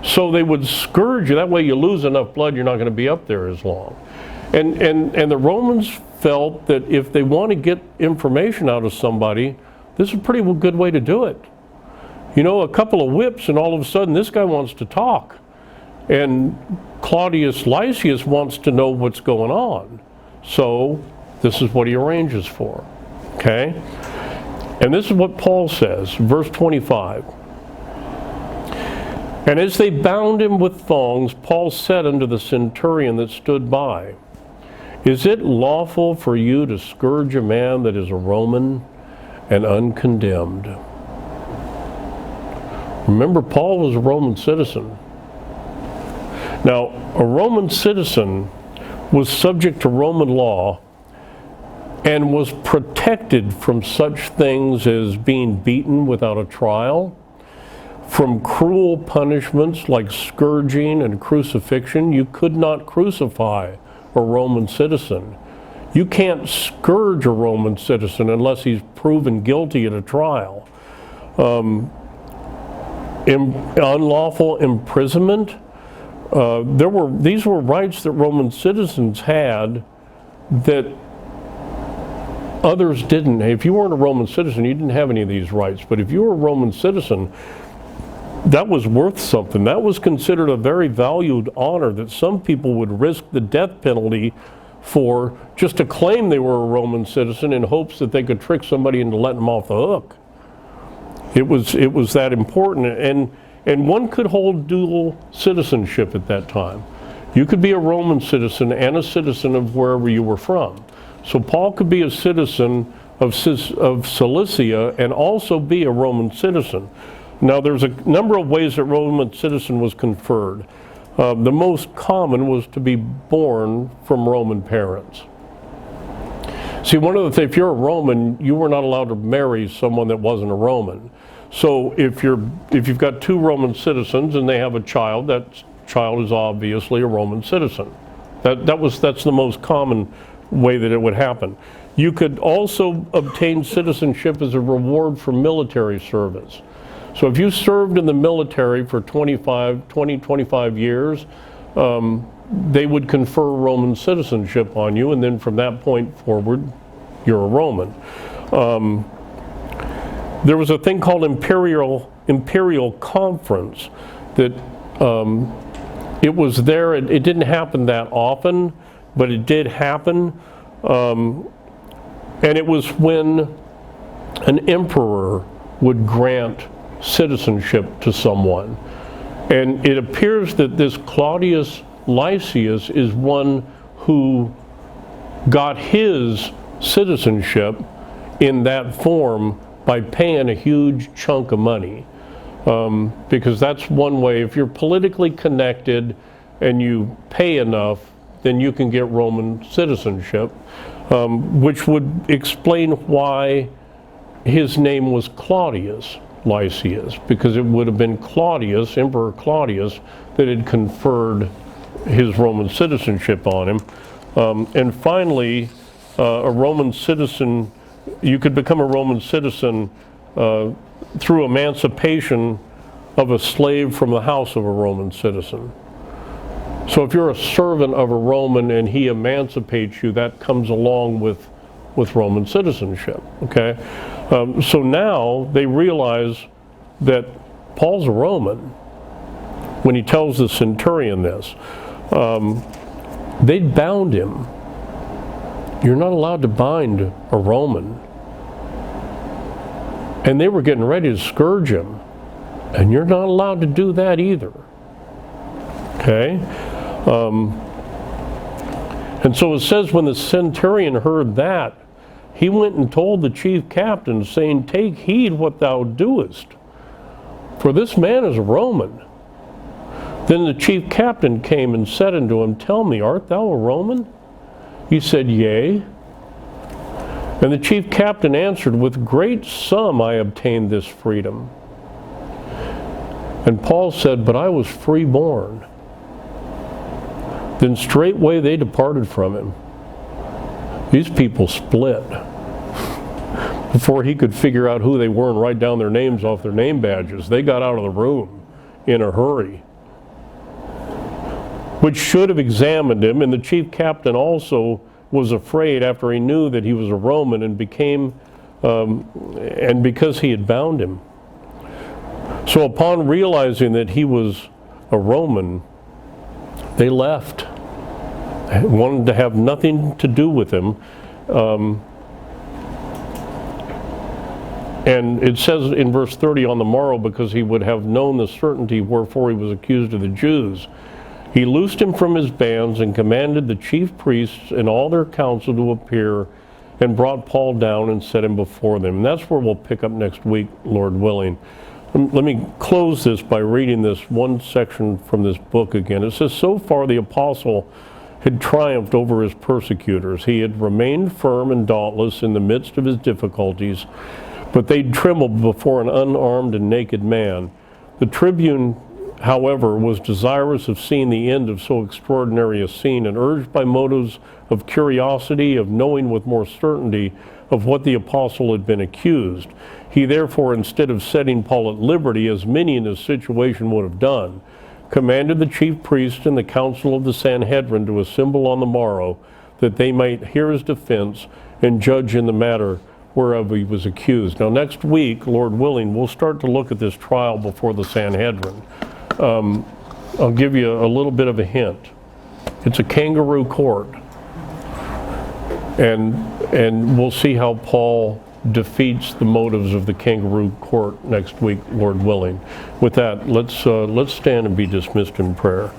So they would scourge you. That way you lose enough blood, you're not going to be up there as long. And the Romans felt that if they want to get information out of somebody, this is a pretty good way to do it. You know, a couple of whips and all of a sudden this guy wants to talk. And Claudius Lysias wants to know what's going on. So this is what he arranges for. Okay? And this is what Paul says, verse 25. And as they bound him with thongs, Paul said unto the centurion that stood by, Is it lawful for you to scourge a man that is a Roman and uncondemned? Remember, Paul was a Roman citizen. Now, a Roman citizen was subject to Roman law and was protected from such things as being beaten without a trial, from cruel punishments like scourging and crucifixion. You could not crucify a Roman citizen. You can't scourge a Roman citizen unless he's proven guilty at a trial. Unlawful imprisonment. These were rights that Roman citizens had that others didn't. If you weren't a Roman citizen, you didn't have any of these rights. But if you were a Roman citizen, that was worth something. That was considered a very valued honor that some people would risk the death penalty for, just to claim they were a Roman citizen in hopes that they could trick somebody into letting them off the hook. It was that important. And one could hold dual citizenship at that time. You could be a Roman citizen and a citizen of wherever you were from. So Paul could be a citizen of Cilicia and also be a Roman citizen. Now, there's a number of ways that Roman citizen was conferred. The most common was to be born from Roman parents. See, one of the things, if you're a Roman, you were not allowed to marry someone that wasn't a Roman. So if you've got two Roman citizens and they have a child, that child is obviously a Roman citizen. That's the most common way that it would happen. You could also obtain citizenship as a reward for military service. So if you served in the military for 25 years, they would confer Roman citizenship on you, and then from that point forward, you're a Roman. There was a thing called imperial conference that it was there. It didn't happen that often, but it did happen. And it was when an emperor would grant citizenship to someone. And it appears that this Claudius Lysias is one who got his citizenship in that form by paying a huge chunk of money. Because that's one way, if you're politically connected and you pay enough, then you can get Roman citizenship, which would explain why his name was Claudius Lysias, because it would have been Claudius, Emperor Claudius, that had conferred his Roman citizenship on him. And finally, a Roman citizen, you could become a Roman citizen through emancipation of a slave from the house of a Roman citizen. So if you're a servant of a Roman and he emancipates you, that comes along with Roman citizenship, okay? So now they realize that Paul's a Roman when he tells the centurion this. They'd bound him. You're not allowed to bind a Roman. And they were getting ready to scourge him. And you're not allowed to do that either. Okay? And so it says when the centurion heard that, he went and told the chief captain, saying, "Take heed what thou doest, for this man is a Roman." Then the chief captain came and said unto him, "Tell me, art thou a Roman?" He said, "Yea." And the chief captain answered, "With great sum I obtained this freedom." And Paul said, "But I was freeborn." Then straightway they departed from him. These people split. Before he could figure out who they were and write down their names off their name badges, they got out of the room in a hurry, which should have examined him. And the chief captain also was afraid after he knew that he was a Roman, and because he had bound him. So upon realizing that he was a Roman, they left, wanted to have nothing to do with him. And it says in verse 30, on the morrow, because he would have known the certainty wherefore he was accused of the Jews, he loosed him from his bands and commanded the chief priests and all their council to appear, and brought Paul down and set him before them. And that's where we'll pick up next week, Lord willing. Let me close this by reading this one section from this book again. It says, "So far the apostle had triumphed over his persecutors. He had remained firm and dauntless in the midst of his difficulties, but they trembled before an unarmed and naked man. The tribune, however, was desirous of seeing the end of so extraordinary a scene, and urged by motives of curiosity, of knowing with more certainty of what the apostle had been accused. He therefore, instead of setting Paul at liberty, as many in his situation would have done, commanded the chief priests and the council of the Sanhedrin to assemble on the morrow, that they might hear his defense and judge in the matter whereof he was accused." Now next week, Lord willing, we'll start to look at this trial before the Sanhedrin. I'll give you a little bit of a hint. It's a kangaroo court. And we'll see how Paul defeats the motives of the kangaroo court next week, Lord willing. With that, let's stand and be dismissed in prayer.